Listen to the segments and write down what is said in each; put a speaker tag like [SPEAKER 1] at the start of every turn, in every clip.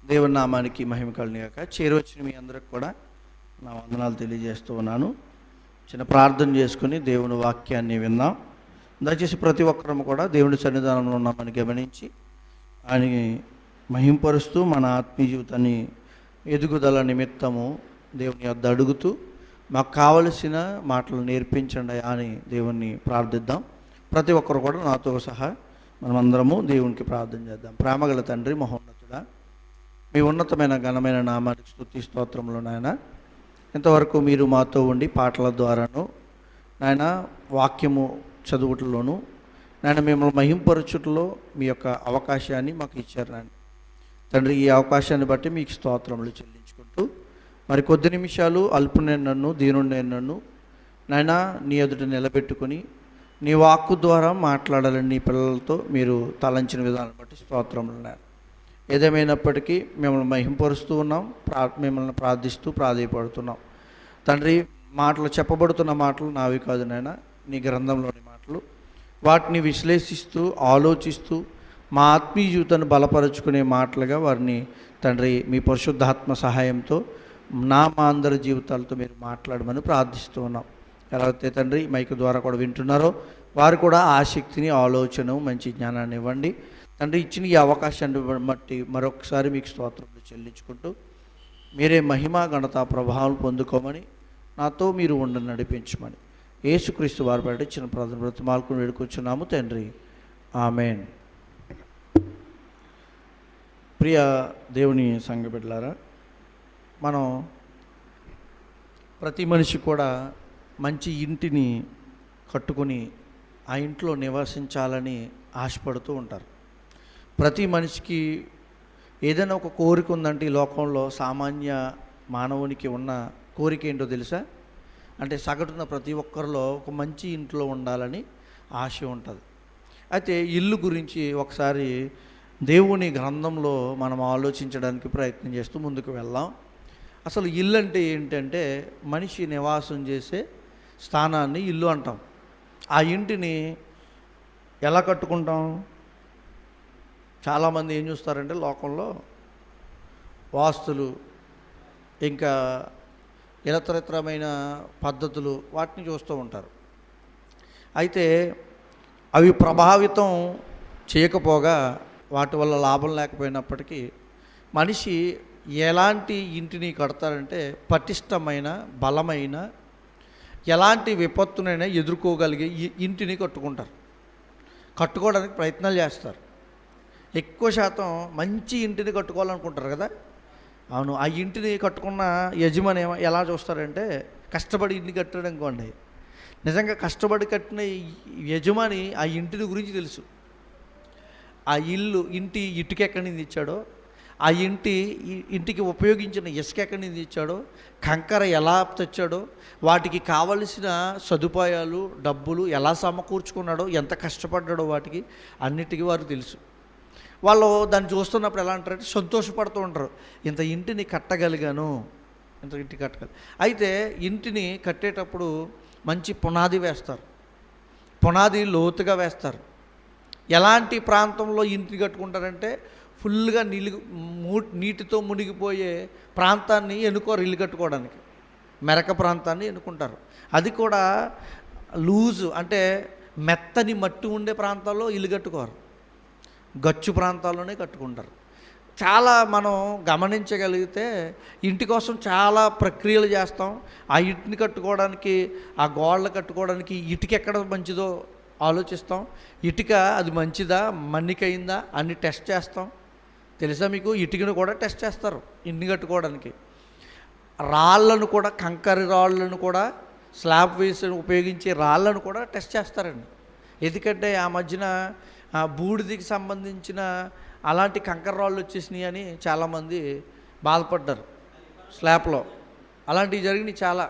[SPEAKER 1] దేవుని నామానికి మహిమ కలుగుగాక. చేరువచ్చిన మీ అందరికి కూడా నా వందనాలు తెలియజేస్తూ ఉన్నాను. చిన్న ప్రార్థన చేసుకుని దేవుని వాక్యాన్ని విందాం. దయచేసి ప్రతి ఒక్కరము కూడా దేవుని సన్నిధానంలో ఉన్నామని గమనించి ఆయన మహింపరుస్తూ మన ఆత్మీయ జీవితాన్ని ఎదుగుదల నిమిత్తము దేవుని యొద్ద అడుగుతూ మాకు కావలసిన మాటలు నేర్పించండి అని దేవుణ్ణి ప్రార్థిద్దాం. ప్రతి ఒక్కరు కూడా నాతో సహా మనమందరము దేవునికి ప్రార్థన చేద్దాం. ప్రేమగల తండ్రి, మహోన్నతుడా, మీ ఉన్నతమైన ఘనమైన నామానికి స్తుతి స్తోత్రములు నాయన. ఇంతవరకు మీరు మాతో ఉండి పాటల ద్వారాను నాయన వాక్యము చదువుటలోను నాయన మిమ్మల్ని మహింపరచుటలో మీ యొక్క అవకాశాన్ని మాకు ఇచ్చారు నాయన. తండ్రి, ఈ అవకాశాన్ని బట్టి మీకు స్తోత్రములు చెల్లించుకుంటూ మరి కొద్ది నిమిషాలు అల్పునే నన్ను దీనుండే నన్ను నాయన నీ ఎదుట నిలబెట్టుకొని నీ వాక్కు ద్వారా మాట్లాడాలని నీ పిల్లలతో మీరు తలంచిన విధానం బట్టి స్తోత్రములు నాయన. ఏదేమైనప్పటికీ మిమ్మల్ని మహింపరుస్తూ ఉన్నాం, మిమ్మల్ని ప్రార్థిస్తూ ప్రాధేయపడుతున్నాం తండ్రి. మాటలు చెప్పబడుతున్న మాటలు నావి కాదు నాయన, నీ గ్రంథంలోని మాటలు. వాటిని విశ్లేషిస్తూ ఆలోచిస్తూ మా ఆత్మీయ జీవితాన్ని బలపరుచుకునే మాటలుగా వారిని తండ్రి మీ పరిశుద్ధాత్మ సహాయంతో మా అందరి జీవితాలతో మీరు మాట్లాడమని ప్రార్థిస్తూ ఉన్నాం. ఎలా అయితే తండ్రి మైక్ ద్వారా కూడా వింటున్నారో వారు కూడా ఆసక్తిని, ఆలోచన, మంచి జ్ఞానాన్ని ఇవ్వండి తండ్రి. ఇచ్చిన ఈ అవకాశాన్ని బట్టి మరొకసారి మీకు స్తోత్రములు చెల్లించుకుంటూ మీరే మహిమ, ఘనత, ప్రభావం పొందుకోమని నాతో మీరు ఉండి నడిపించమని యేసుక్రీస్తు వారి బయట ఇచ్చిన ప్రార్థన బ్రతిమాలకు వేడుకొచ్చున్నాము తండ్రి, ఆమేన్. ప్రియ దేవుని సంఘ బిడ్డలారా, మనం ప్రతి మనిషి కూడా మంచి ఇంటిని కట్టుకొని ఆ ఇంట్లో నివసించాలని ఆశపడుతూ ఉంటారు. ప్రతి మనిషికి ఏదైనా ఒక కోరిక ఉందంటే ఈ లోకంలో సామాన్య మానవునికి ఉన్న కోరిక ఏంటో తెలుసా? అంటే సగటున ప్రతి ఒక్కరిలో ఒక మంచి ఇంట్లో ఉండాలని ఆశ ఉంటుంది. అయితే ఇల్లు గురించి ఒకసారి దేవుని గ్రంథంలో మనం ఆలోచించడానికి ప్రయత్నం చేస్తూ ముందుకు వెళ్దాం. అసలు ఇల్లు అంటే ఏంటంటే మనిషి నివాసం చేసే స్థానాన్ని ఇల్లు అంటాం. ఆ ఇంటిని ఎలా కట్టుకుంటాం? చాలామంది ఏం చూస్తారంటే లోకంలో వాస్తులు, ఇంకా ఇతరమైన పద్ధతులు వాటిని చూస్తూ ఉంటారు. అయితే అవి ప్రభావితం చేయకపోగా వాటి వల్ల లాభం లేకపోయినప్పటికీ మనిషి ఎలాంటి ఇంటిని కడతారంటే పటిష్టమైన, బలమైన, ఎలాంటి విపత్తునైనా ఎదుర్కోగలిగే ఇంటిని కట్టుకుంటారు, కట్టుకోవడానికి ప్రయత్నాలు చేస్తారు. ఎక్కువ శాతం మంచి ఇంటిని కట్టుకోవాలనుకుంటారు కదా. అవును, ఆ ఇంటిని కట్టుకున్న యజమాని ఎలా చూస్తారంటే కష్టపడి ఇంటిని కట్టాడు అనుకోండి, నిజంగా కష్టపడి కట్టిన యజమాని ఆ ఇంటిని గురించి తెలుసు. ఆ ఇంటి ఇటుక ఎక్కడి నుంచి ఇచ్చాడో, ఆ ఇంటికి ఉపయోగించిన ఇసుక ఎక్కడి నుంచి ఇచ్చాడో, కంకర ఎలా తెచ్చాడో, వాటికి కావలసిన సదుపాయాలు, డబ్బులు ఎలా సమకూర్చుకున్నాడో, ఎంత కష్టపడ్డాడో వాటికి అన్నిటికీ వారికి తెలుసు. వాళ్ళు దాన్ని చూస్తున్నప్పుడు ఎలా అంటారంటే సంతోషపడుతూ ఉంటారు, ఇంత ఇంటిని కట్టగలిగాను, ఇంత ఇంటి కట్టగలి. అయితే ఇంటిని కట్టేటప్పుడు మంచి పునాది వేస్తారు, పునాది లోతుగా వేస్తారు. ఎలాంటి ప్రాంతంలో ఇంటిని కట్టుకుంటారంటే ఫుల్గా నీటితో మునిగిపోయే ప్రాంతాన్ని ఎన్నుకోరు ఇల్లు కట్టుకోవడానికి, మెరక ప్రాంతాన్ని ఎన్నుకుంటారు. అది కూడా లూజు అంటే మెత్తని మట్టి ఉండే ప్రాంతాల్లో ఇల్లు కట్టుకోరు, గచ్చు ప్రాంతాల్లోనే కట్టుకుంటారు. చాలా మనం గమనించగలిగితే ఇంటి కోసం చాలా ప్రక్రియలు చేస్తాం. ఆ ఇంటిని కట్టుకోవడానికి, ఆ గోడలు కట్టుకోవడానికి ఇటుక ఎక్కడ మంచిదో ఆలోచిస్తాం. ఇటుక అది మంచిదా, మన్నికైందా అన్ని టెస్ట్ చేస్తాం. తెలుసా మీకు? ఇటుకను కూడా టెస్ట్ చేస్తారు ఇంటిని కట్టుకోవడానికి. రాళ్ళను కూడా, కంకర రాళ్ళను కూడా, స్లాబ్ వేసి ఉపయోగించే రాళ్ళను కూడా టెస్ట్ చేస్తారండి. ఎందుకంటే ఆ మధ్యన బూడిదికి సంబంధించిన అలాంటి కంకర రాళ్ళు వచ్చేసినాయి అని చాలామంది బాధపడ్డారు. స్లాబ్లో అలాంటివి జరిగినాయి చాలా.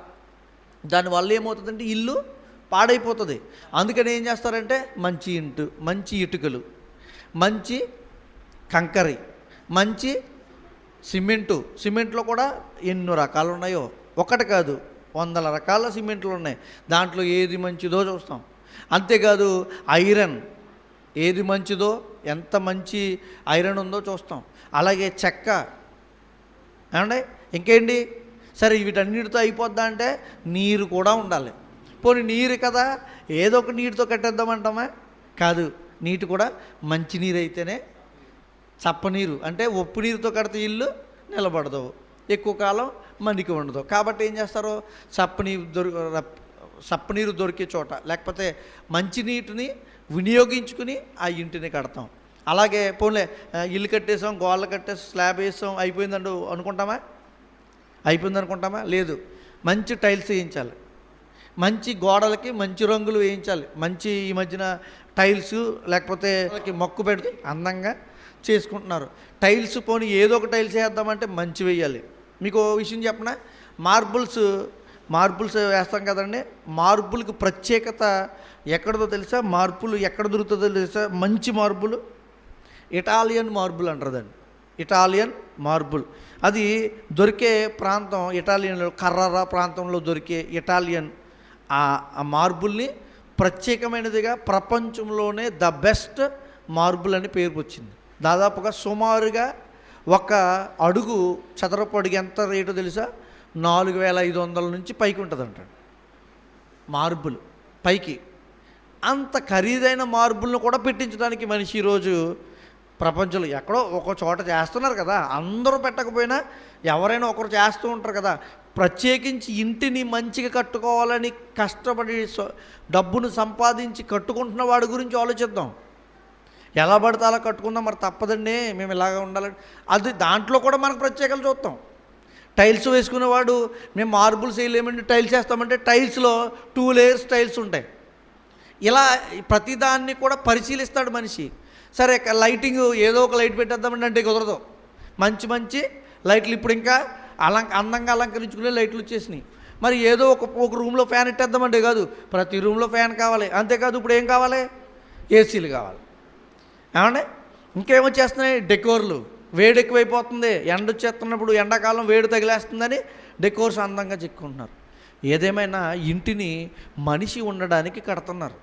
[SPEAKER 1] దానివల్ల ఏమవుతుందంటే ఇల్లు పాడైపోతుంది. అందుకని ఏం చేస్తారంటే మంచి ఇటుకలు, మంచి కంకరి, మంచి సిమెంట్లో కూడా ఎన్నో రకాలు ఉన్నాయో, ఒకటి కాదు 100 రకాల సిమెంట్లు ఉన్నాయి. దాంట్లో ఏది మంచిదో చూస్తాం. అంతేకాదు ఐరన్ ఏది మంచిదో, ఎంత మంచి ఐరన్ ఉందో చూస్తాం. అలాగే చెక్క ఏమండి ఇంకేంటి? సరే వీటన్నిటితో అయిపోద్దా అంటే నీరు కూడా ఉండాలి. పోనీ నీరు కదా ఏదో ఒక నీటితో కట్టేద్దామంటామా? కాదు, నీటి కూడా మంచి నీరు అయితేనే. చప్పనీరు అంటే ఉప్పు నీరుతో కడితే ఇల్లు నిలబడదు, ఎక్కువ కాలం మనికి ఉండదు. కాబట్టి ఏం చేస్తారు? చప్పనీరు దొరికే చోట లేకపోతే మంచినీటిని వినియోగించుకుని ఆ ఇంటిని కడతాం. అలాగే పోన్లే ఇల్లు కట్టేసాం, గోడలు కట్టేసాం, స్లాబ్ వేసాం, అయిపోయిందండి అనుకుంటామా? అయిపోయింది అనుకుంటామా? లేదు. మంచి టైల్స్ వేయించాలి, మంచి గోడలకి మంచి రంగులు వేయించాలి. మంచి ఈ మధ్యన టైల్స్ లేకపోతే మొక్కు పెడితే అందంగా చేసుకుంటున్నారు. టైల్స్ పోనీ ఏదో ఒక టైల్స్ వేద్దామంటే మంచి వేయాలి. మీకు విషయం చెప్పనా? మార్బుల్స్ వేస్తాం కదండి. మార్బుల్కి ప్రత్యేకత ఎక్కడదో తెలుసా? మార్బుల్ ఎక్కడ దొరుకుతుందో తెలుసా? మంచి మార్బుల్ ఇటాలియన్ మార్బుల్ అంటారు దాన్ని. ఇటాలియన్ మార్బుల్ అది దొరికే ప్రాంతం ఇటాలియన్లో కర్రరా ప్రాంతంలో దొరికే ఇటాలియన్ ఆ మార్బుల్ని ప్రత్యేకమైనదిగా ప్రపంచంలోనే ద బెస్ట్ మార్బుల్ అని పేరు వచ్చింది. దాదాపుగా సుమారుగా ఒక అడుగు చదరపు అడుగు ఎంత రేటో తెలుసా? 4500 నుంచి పైకి ఉంటుందంట మార్బుల్ పైకి. అంత ఖరీదైన మార్బుల్ని కూడా పెట్టించడానికి మనిషి ఈరోజు ప్రపంచంలో ఎక్కడో ఒక చోట చేస్తున్నారు కదా. అందరూ పెట్టకపోయినా ఎవరైనా ఒకరు చేస్తూ ఉంటారు కదా. ప్రత్యేకించి ఇంటిని మంచిగా కట్టుకోవాలని కష్టపడి డబ్బును సంపాదించి కట్టుకుంటున్న వాడి గురించి ఆలోచిద్దాం. ఎలా పడితే అలా కట్టుకుందాం, మరి తప్పదండి మేము ఇలాగ ఉండాలని. అది దాంట్లో కూడా మనకు ప్రత్యేకలు చూస్తాం. టైల్స్ వేసుకునేవాడు మేము మార్బుల్స్ వేయలేమండి టైల్స్ వేస్తామంటే టైల్స్లో 2 లేయర్స్ టైల్స్ ఉంటాయి. ఇలా ప్రతిదాన్ని కూడా పరిశీలిస్తాడు మనిషి. సరే లైటింగ్ ఏదో ఒక లైట్ పెట్టేద్దామండి అంటే కుదరదు. మంచి లైట్లు ఇప్పుడు ఇంకా అందంగా అలంకరించుకునే లైట్లు వచ్చేసినాయి. మరి ఏదో ఒక రూమ్లో ఫ్యాన్ ఇట్టేద్దామంటే కాదు, ప్రతి రూమ్లో ఫ్యాన్ కావాలి. అంతేకాదు ఇప్పుడు ఏం కావాలి? ఏసీలు కావాలి. ఏమండి ఇంకేమొచ్చేస్తున్నాయి? డెకోర్లు. వేడి ఎక్కువైపోతుంది, ఎండ వచ్చేస్తున్నప్పుడు ఎండాకాలం వేడి తగిలేస్తుందని డెకోర్స్ అందంగా చెక్కుంటున్నారు. ఏదేమైనా ఇంటిని మనిషి ఉండడానికి కడుతున్నారు,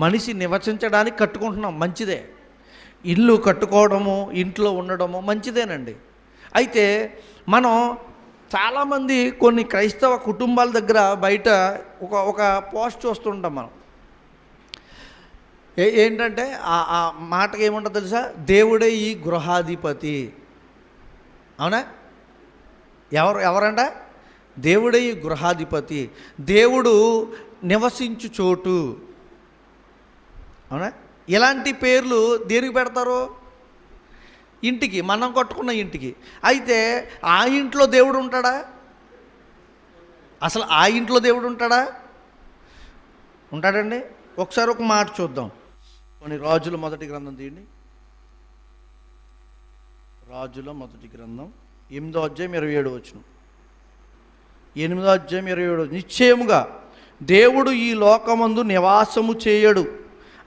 [SPEAKER 1] మనిషి నివసించడానికి కట్టుకుంటున్నాం. మంచిదే, ఇల్లు కట్టుకోవడము ఇంట్లో ఉండడము మంచిదేనండి. అయితే మనం చాలామంది కొన్ని క్రైస్తవ కుటుంబాల దగ్గర బయట ఒక పోస్ట్ చూస్తుంటాం మనం. ఏంటంటే ఆ మాటకి ఏముంటుందో తెలుసా? దేవుడే ఈ గృహాధిపతి. అవునా? ఎవరంట? దేవుడే ఈ గృహాధిపతి, దేవుడు నివసించు చోటు. అవునా? ఇలాంటి పేర్లు దేనికి పెడతారు? ఇంటికి, మనం కట్టుకున్న ఇంటికి. అయితే ఆ ఇంట్లో దేవుడు ఉంటాడా? అసలు ఆ ఇంట్లో దేవుడు ఉంటాడా? ఉంటాడండి? ఒకసారి ఒక మాట చూద్దాం. కొన్ని రాజుల మొదటి గ్రంథం తీయండి. రాజుల మొదటి గ్రంథం 8వ అధ్యాయం 27వ వచనం. 8వ అధ్యాయం 27వ. నిశ్చయముగా దేవుడు ఈ లోకమందు నివాసము చేయడు,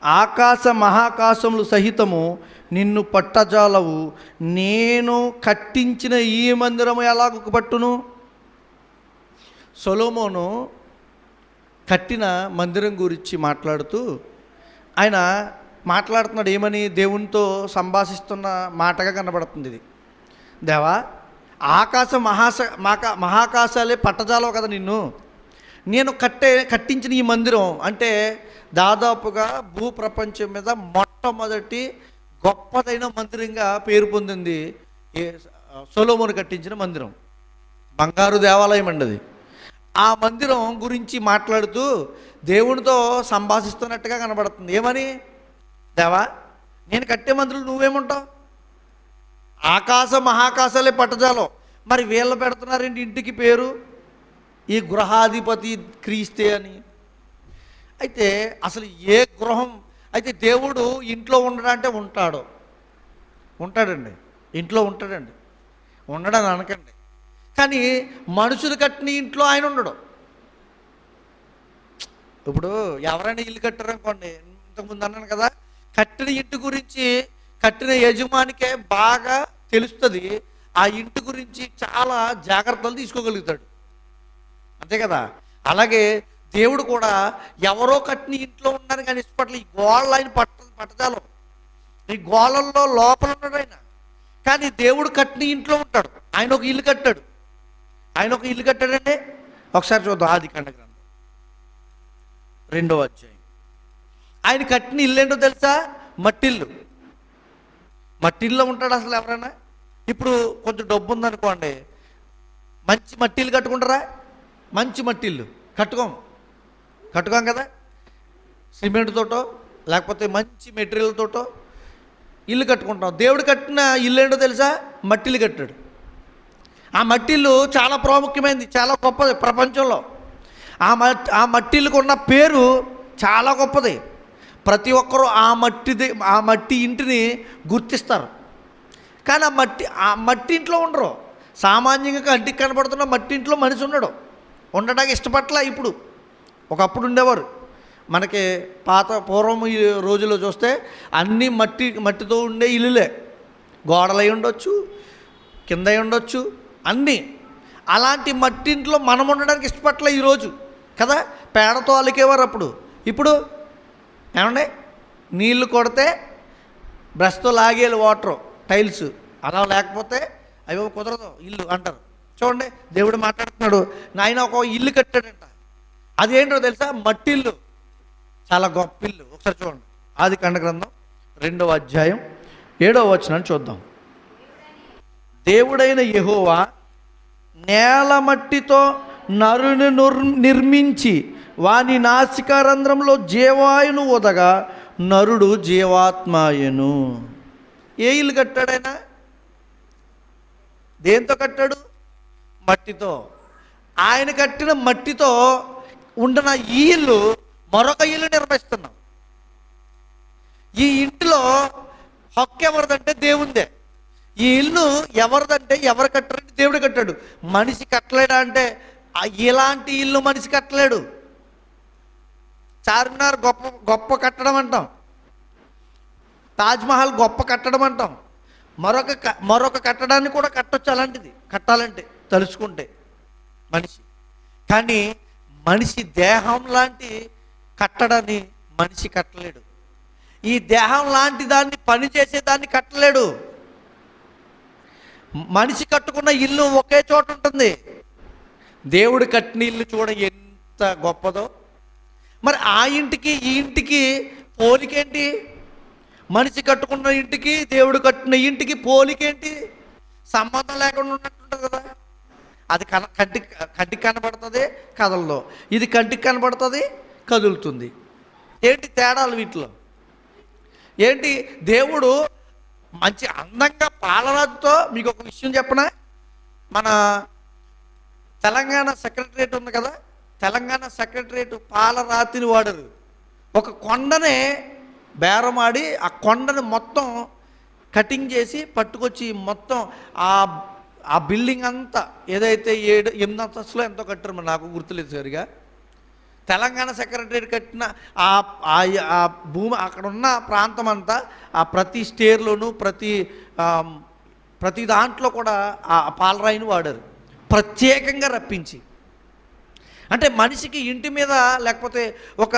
[SPEAKER 1] ఆకాశ మహాకాశములు సహితము నిన్ను పట్టజాలవు. నేను కట్టించిన ఈ మందిరము ఎలాగ పట్టును? సొలొమోను కట్టిన మందిరం గురించి మాట్లాడుతూ ఆయన మాట్లాడుతున్నాడు. ఏమని? దేవునితో సంభాషిస్తున్న మాటగా కనబడుతుంది ఇది. దేవా, మహాకాశాలే పట్టజాలవు కదా నిన్ను. నేను కట్టించిన ఈ మందిరం అంటే దాదాపుగా భూప్రపంచం మీద మొట్టమొదటి గొప్పదైన మందిరంగా పేరు పొందింది సొలొమోను కట్టించిన మందిరం. బంగారు దేవాలయం అండి అది. ఆ మందిరం గురించి మాట్లాడుతూ దేవునితో సంభాషిస్తున్నట్టుగా కనబడుతుంది. ఏమని? దేవా, నేను కట్టే మందిరం నువ్వేముంటావు? ఆకాశ మహాకాశాలే పట్టజాలం. మరి వీళ్ళు పెడుతున్నారేంటి ఇంటికి పేరు? ఈ గృహాధిపతి క్రీస్తే అని. అయితే అసలు ఏ గృహం? అయితే దేవుడు ఇంట్లో ఉండడంటే ఉంటాడండి, ఇంట్లో ఉంటాడండి, ఉండడని అనకండి. కానీ మనుషులు కట్టిన ఇంట్లో ఆయన ఉండడు. ఇప్పుడు ఎవరైనా ఇల్లు కట్టారనుకోండి, ఇంతకుముందు అన్నాను కదా, కట్టిన ఇంటి గురించి కట్టిన యజమానికే బాగా తెలుస్తుంది. ఆ ఇంటి గురించి చాలా జాగ్రత్తలు తీసుకోగలుగుతాడు, అంతే కదా. అలాగే దేవుడు కూడా ఎవరో కట్టిన ఇంట్లో ఉన్నారు కానీ ఇప్పట్లో ఈ గోడలు ఆయన పట్టజాలం. ఈ గోళల్లో లోపల ఉన్నాడు ఆయన, కానీ దేవుడు కట్టిన ఇంట్లో ఉంటాడు. ఆయన ఒక ఇల్లు కట్టాడు. కట్టాడంటే ఒకసారి చూద్దాం. ఆదికాండ గ్రంథం 2వ అధ్యాయం. ఆయన కట్టిన ఇల్లు ఏంటో తెలుసా? మట్టిల్లు. మట్టిల్లో ఉంటాడు అసలు ఎవరైనా? ఇప్పుడు కొంచెం డబ్బు ఉందనుకోండి, మంచి మట్టిల్లు కట్టుకుంటారా? మంచి మట్టిల్లు కట్టుకోం కదా. సిమెంట్ తోటో లేకపోతే మంచి మెటీరియల్తోటో ఇల్లు కట్టుకుంటాం. దేవుడు కట్టిన ఇల్లు ఏంటో తెలుసా? మట్టిల్లు కట్టాడు. ఆ మట్టిల్లు చాలా ప్రాముఖ్యమైనది, చాలా గొప్పది ప్రపంచంలో. ఆ మట్టిల్లుకు ఉన్న పేరు చాలా గొప్పది. ప్రతి ఒక్కరూ ఆ మట్టి ఇంటిని గుర్తిస్తారు. కానీ ఆ మట్టి ఇంట్లో ఉండరు. సామాన్యంగా కంటికి కనబడుతున్న మట్టి ఇంట్లో మనిషి ఉండడానికి ఇష్టపట్ల. ఇప్పుడు ఒకప్పుడు ఉండేవారు. మనకి పూర్వం ఈ రోజుల్లో చూస్తే అన్నీ మట్టితో ఉండే ఇల్లులే. గోడలై ఉండొచ్చు, కింద ఉండొచ్చు, అన్నీ. అలాంటి మట్టింట్లో మనం ఉండడానికి ఇష్టపట్ల ఈరోజు కదా. పేడతో అలికేవారు అప్పుడు. ఇప్పుడు ఏమండి, నీళ్లు కొడితే బ్రష్తో లాగేయాలి వాటర్, టైల్స్. అలా లేకపోతే అవి కుదరదు ఇల్లు అంటారు. చూడండి, దేవుడు మాట్లాడుతున్నాడు. నాయన ఒక ఇల్లు కట్టాడంట. అదేంటో తెలుసా? మట్టిల్లు. చాలా గొప్ప ఇల్లు. ఒకసారి చూడండి, ఆదికాండ గ్రంథం 2వ అధ్యాయం 7వ వచనాన్ని చూద్దాం. దేవుడైన యెహోవా నేల మట్టితో నరుని నిర్మించి వాని నాసికారంధ్రంలో జీవాయును ఊదగా నరుడు జీవాత్మాయను. ఏ ఇల్లు కట్టాడైనా? దేంతో కట్టాడు? మట్టితో. ఆయన కట్టిన మట్టితో ఉండిన ఈ ఇల్లు మరొక ఇల్లు నిర్మిస్తున్నాం. ఈ ఇంటిలో హక్కు ఎవరిదంటే దేవుందే. ఈ ఇల్లు ఎవరిదంటే ఎవరు కట్టారంటే దేవుడు కట్టాడు. మనిషి కట్టలేడా అంటే ఇలాంటి ఇల్లు మనిషి కట్టలేడు. చార్మినార్ గొప్ప కట్టడం అంటాం, తాజ్మహల్ గొప్ప కట్టడం అంటాం. మరొక కట్టడాన్ని కూడా కట్టొచ్చు. అలాంటిది కట్టాలంటే తలుచుకుంటే మనిషి. కానీ మనిషి దేహం లాంటి కట్టడాన్ని మనిషి కట్టలేడు. ఈ దేహం లాంటి దాన్ని పని చేసేదాన్ని కట్టలేడు. మనిషి కట్టుకున్న ఇల్లు ఒకే చోట ఉంటుంది. దేవుడు కట్టిన ఇల్లు చూడ ఎంత గొప్పదో. మరి ఆ ఇంటికి ఈ ఇంటికి పోలికేంటి? మనిషి కట్టుకున్న ఇంటికి దేవుడు కట్టిన ఇంటికి పోలికేంటి? సంబంధం లేకుండా ఉన్నట్టుంటుంది కదా. అది కంటికి కనబడుతుంది, కదలదు. ఇది కంటికి కనబడుతుంది, కదులుతుంది. ఏంటి తేడాలు వీటిలో? ఏంటి? దేవుడు మంచి అందంగా పాలరాజుతో. మీకు ఒక విషయం చెప్పనా? మన తెలంగాణ సెక్రటరియట్ ఉంది కదా, తెలంగాణ సెక్రటరియట్ పాలరాతిని వాడరు. ఒక కొండనే బేరమాడి ఆ కొండని మొత్తం కటింగ్ చేసి పట్టుకొచ్చి మొత్తం ఆ బిల్డింగ్ అంతా ఏదైతే 8 అంతస్తులో ఎంతో కట్టారు, మరి నాకు గుర్తులేదు సరిగా. తెలంగాణ సెక్రటరియట్ కట్టిన ఆ భూమి, అక్కడ ఉన్న ప్రాంతం అంతా, ఆ ప్రతి స్టేర్లోనూ ప్రతి దాంట్లో కూడా ఆ పాలరాయిని వాడారు, ప్రత్యేకంగా రప్పించి. అంటే మనిషికి ఇంటి మీద లేకపోతే ఒక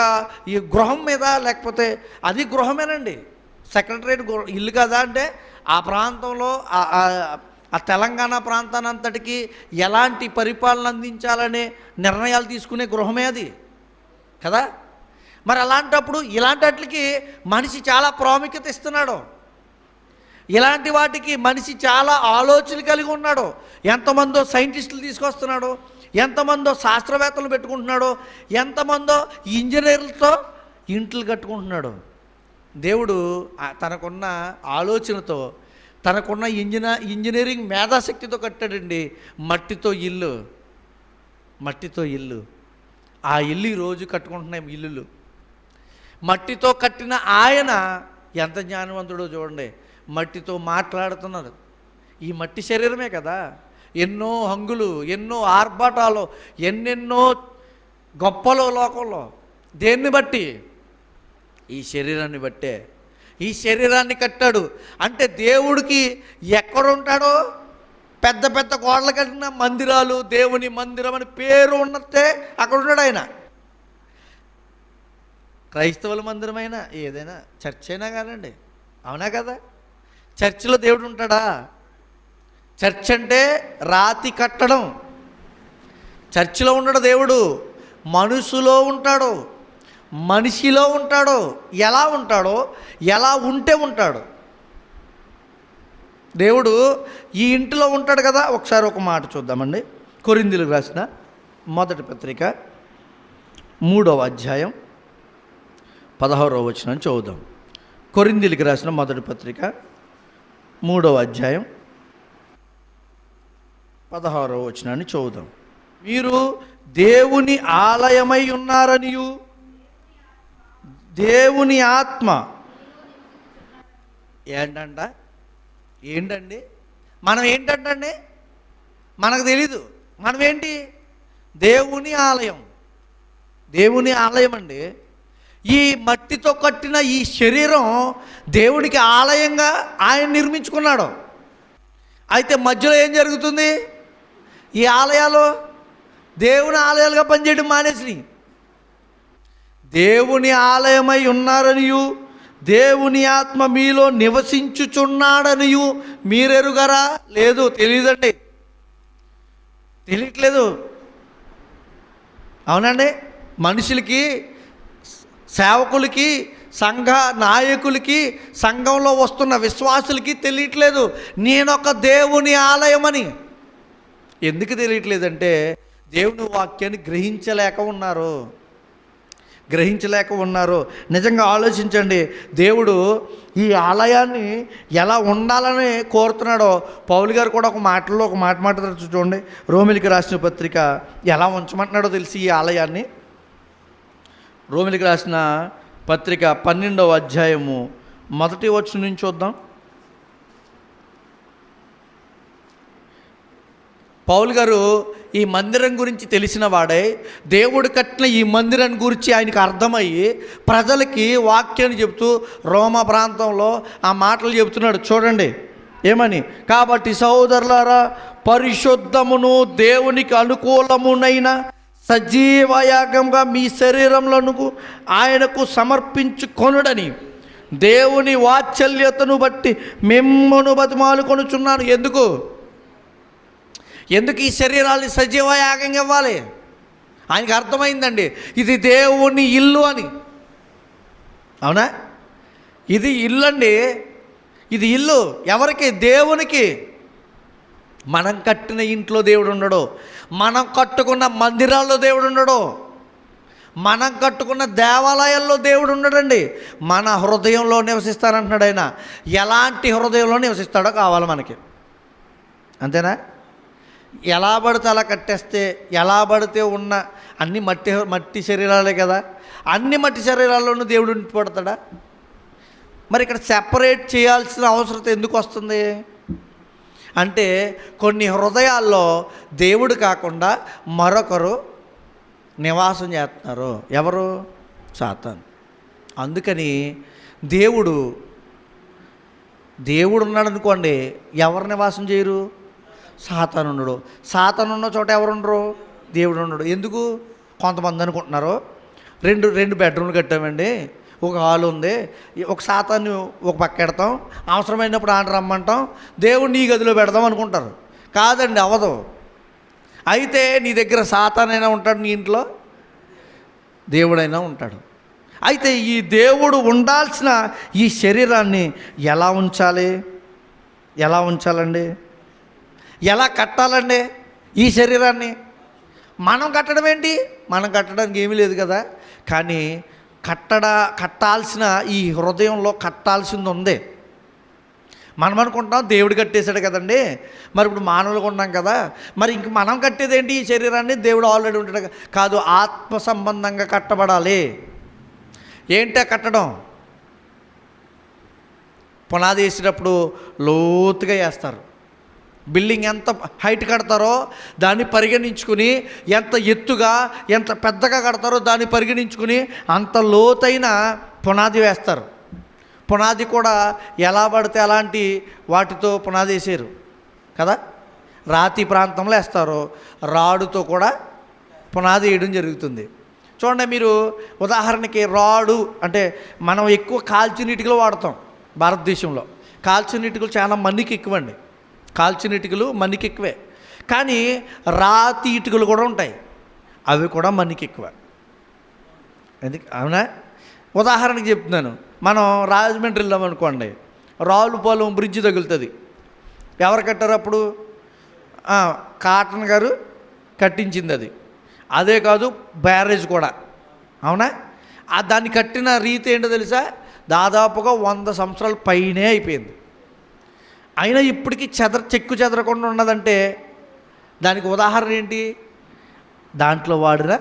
[SPEAKER 1] ఈ గృహం మీద, లేకపోతే అది గృహమేనండి. సెక్రటరియట్ ఇల్లు కదా అంటే ఆ ప్రాంతంలో ఆ తెలంగాణ ప్రాంతానంతటికి ఎలాంటి పరిపాలన అందించాలనే నిర్ణయాలు తీసుకునే గృహమే అది కదా. మరి అలాంటప్పుడు ఇలాంటి వాటికి మనిషి చాలా ప్రాముఖ్యత ఇస్తున్నాడు. ఇలాంటి వాటికి మనిషి చాలా ఆలోచన కలిగి ఉన్నాడు. ఎంతమందో సైంటిస్టులు తీసుకొస్తున్నాడు, ఎంతమందో శాస్త్రవేత్తలు పెట్టుకుంటున్నాడు, ఎంతమందో ఇంజనీర్లతో ఇంట్లు కట్టుకుంటున్నాడు. దేవుడు తనకున్న ఆలోచనతో, తనకున్న ఇంజనీరింగ్ మేధాశక్తితో కట్టాడండి మట్టితో ఇల్లు. ఆ ఇల్లు ఈరోజు కట్టుకుంటున్నాం ఇల్లులు. మట్టితో కట్టిన ఆయన ఎంత జ్ఞానవంతుడో చూడండి. మట్టితో మాట్లాడుతున్నారు. ఈ మట్టి శరీరమే కదా. ఎన్నో హంగులు, ఎన్నో ఆర్భాటాలు, ఎన్నెన్నో గొప్పలు లోకంలో. దేన్ని బట్టి? ఈ శరీరాన్ని బట్టే. ఈ శరీరాన్ని కట్టాడు. అంటే దేవుడికి ఎక్కడుంటాడో పెద్ద పెద్ద గోడలు కట్టిన మందిరాలు, దేవుని మందిరం అని పేరు ఉన్నట్టే అక్కడ ఉన్నాడు ఆయన. క్రైస్తవుల మందిరమైనా, ఏదైనా చర్చ్ అయినా కానండి, అవునా కదా. చర్చిలో దేవుడు ఉంటాడా? చర్చ్ అంటే రాతి కట్టడం. చర్చిలో ఉండడు దేవుడు, మనసులో ఉంటాడు, మనిషిలో ఉంటాడు. ఎలా ఉంటాడో, ఎలా ఉంటే ఉంటాడు దేవుడు ఈ ఇంటిలో ఉంటాడు కదా. ఒకసారి ఒక మాట చూద్దామండి. కొరింథీయులకు రాసిన మొదటి పత్రిక 3వ అధ్యాయం 16వ వచనం చదువుదాం. కొరింథీయులకు రాసిన మొదటి పత్రిక 3వ అధ్యాయం 16వ వచనాన్ని చదువుదాం. మీరు దేవుని ఆలయమై ఉన్నారనియు దేవుని ఆత్మ ఏంటండి మనం ఏంటంటే మనకు తెలీదు. మనం ఏంటి? దేవుని ఆలయం. దేవుని ఆలయం అండి. ఈ మట్టితో కట్టిన ఈ శరీరం దేవునికి ఆలయంగా ఆయన నిర్మించుకున్నాడు. అయితే మధ్యలో ఏం జరుగుతుంది? ఈ ఆలయాలు దేవుని ఆలయాలుగా పనిచేయడం మానేసి దేవుని ఆలయమై ఉన్నారనియు దేవుని ఆత్మ మీలో నివసించుచున్నాడనియు మీరెరుగరా? లేదు, తెలియదండి, తెలియట్లేదు. అవునండి, మనుషులకి, సేవకులకి, సంఘ నాయకులకి, సంఘంలో వస్తున్న విశ్వాసులకి తెలియట్లేదు నేనొక దేవుని ఆలయమని. ఎందుకు తెలియట్లేదంటే దేవుని వాక్యాన్ని గ్రహించలేక ఉన్నారు. నిజంగా ఆలోచించండి. దేవుడు ఈ ఆలయాన్ని ఎలా ఉండాలని కోరుతున్నాడో పౌలు గారు కూడా ఒక మాట మాట్లాడారు చూడండి. రోమిలికి రాసిన పత్రిక ఎలా ఉంచమంటున్నాడో తెలిసి ఈ ఆలయాన్ని. రోమిలికి రాసిన పత్రిక 12వ అధ్యాయము 1వ వచనం నుంచి చూద్దాం. పౌలు గారు ఈ మందిరం గురించి తెలిసిన వాడే, దేవుడు కట్టిన ఈ మందిరం గురించి ఆయనకు అర్థమయ్యి ప్రజలకి వాక్యాన్ని చెబుతూ రోమా ప్రాంతంలో ఆ మాటలు చెబుతున్నాడు. చూడండి ఏమని. కాబట్టి సహోదరులారా, పరిశుద్ధమును దేవునికి అనుకూలమునైన సజీవయాగంగా మీ శరీరములను ఆయనకు సమర్పించుకొనుడని దేవుని వాత్సల్యతను బట్టి మిమ్మను బతిమాలుకొనుచున్నాను. ఎందుకు ఈ శరీరాన్ని సజీవ యాగంగా ఇవ్వాలి? ఆయనకి అర్థమైందండి ఇది దేవుని ఇల్లు అని. అవునా? ఇది ఇల్లు అండి. ఇది ఇల్లు ఎవరికి? దేవునికి. మనం కట్టిన ఇంట్లో దేవుడు ఉండడు, మనం కట్టుకున్న మందిరాల్లో దేవుడు ఉండడు, మనం కట్టుకున్న దేవాలయాల్లో దేవుడు ఉండడండి. మన హృదయంలో నివసిస్తానంటున్నాడు ఆయన. ఎలాంటి హృదయంలో నివసిస్తాడో కావాలి మనకి. అంతేనా? ఎలా పడితే అలా కట్టేస్తే, ఎలా పడితే ఉన్న అన్ని మట్టి శరీరాలే కదా, అన్ని మట్టి శరీరాల్లోనూ దేవుడు ఉండిపోతాడా? మరి ఇక్కడ సెపరేట్ చేయాల్సిన అవసరం ఎందుకు వస్తుంది అంటే, కొన్ని హృదయాల్లో దేవుడు కాకుండా మరొకరు నివాసం చేస్తున్నారు. ఎవరు? సాతాను. అందుకని దేవుడు ఉన్నాడు అనుకోండి, ఎవరు నివాసం చేయరు? సాతాను ఉండడు. సాతాను ఉన్న చోట ఎవరు ఉండరు? దేవుడు ఉండడు. ఎందుకు? కొంతమంది అనుకుంటున్నారు రెండు బెడ్రూమ్లు కట్టామండి, ఒక హాల్ ఉంది, ఒక సాతాన్ని ఒక పక్క పెడతాం, అవసరమైనప్పుడు ఆయన రమ్మంటాం, దేవుడిని ఈ గదిలో పెడదాం అనుకుంటారు. కాదండి, అవ్వదు. అయితే నీ దగ్గర సాతానైనా ఉంటాడు, నీ ఇంట్లో దేవుడైనా ఉంటాడు. అయితే ఈ దేవుడు ఉండాల్సిన ఈ శరీరాన్ని ఎలా ఉంచాలండి? ఎలా కట్టాలండి ఈ శరీరాన్ని? మనం కట్టడం ఏంటి? మనం కట్టడానికి ఏమీ లేదు కదా. కానీ కట్టాల్సిన ఈ హృదయంలో కట్టాల్సింది ఉంది. మనం అనుకుంటాం దేవుడు కట్టేశాడు కదండి, మరి ఇప్పుడు మానవులుగా ఉన్నాం కదా, మరి ఇంక మనం కట్టేది ఏంటి? ఈ శరీరాన్ని దేవుడు ఆల్రెడీ ఉంటాడు కాదు, ఆత్మ సంబంధంగా కట్టబడాలి. ఏంటో కట్టడం? పునాది వేసేటప్పుడు లోతుగా వేస్తారు. బిల్డింగ్ ఎంత హైట్ కడతారో దాన్ని పరిగణించుకుని, ఎంత ఎత్తుగా ఎంత పెద్దగా కడతారో దాన్ని పరిగణించుకుని అంత లోతైన పునాది వేస్తారు. పునాది కూడా ఎలా పడితే అలాంటి వాటితో పునాది వేసారు కదా, రాతి ప్రాంతంలో వేస్తారు, రాడుతో కూడా పునాది వేయడం జరుగుతుంది. చూడండి మీరు, ఉదాహరణకి రాడు అంటే మనం ఎక్కువ కాల్చిన ఇటుకలు వాడతాం భారతదేశంలో. కాల్చిన ఇటుకలు చాలా మందికి ఎక్కువండి. కాల్చిన ఇటుకలు మన్నికి ఎక్కువే, కానీ రాతి ఇటుకలు కూడా ఉంటాయి, అవి కూడా మన్నికి ఎక్కువ. ఎందుకు అవునా? ఉదాహరణకి చెప్తున్నాను, మనం రాజమండ్రి వెళ్ళామనుకోండి, రావులపాలెం బ్రిడ్జి తగులుతుంది. ఎవరు కట్టారు అప్పుడు? కాటన్ గారు కట్టించింది అది. అదే కాదు, బ్యారేజ్ కూడా. అవునా? దాన్ని కట్టిన రీతి ఏంటో తెలుసా? దాదాపుగా 100 సంవత్సరాల పైనే అయిపోయింది. అయినా ఇప్పటికీ చెక్కు చెదరకుండా ఉన్నదంటే దానికి ఉదాహరణ ఏంటి? దాంట్లో వాడిన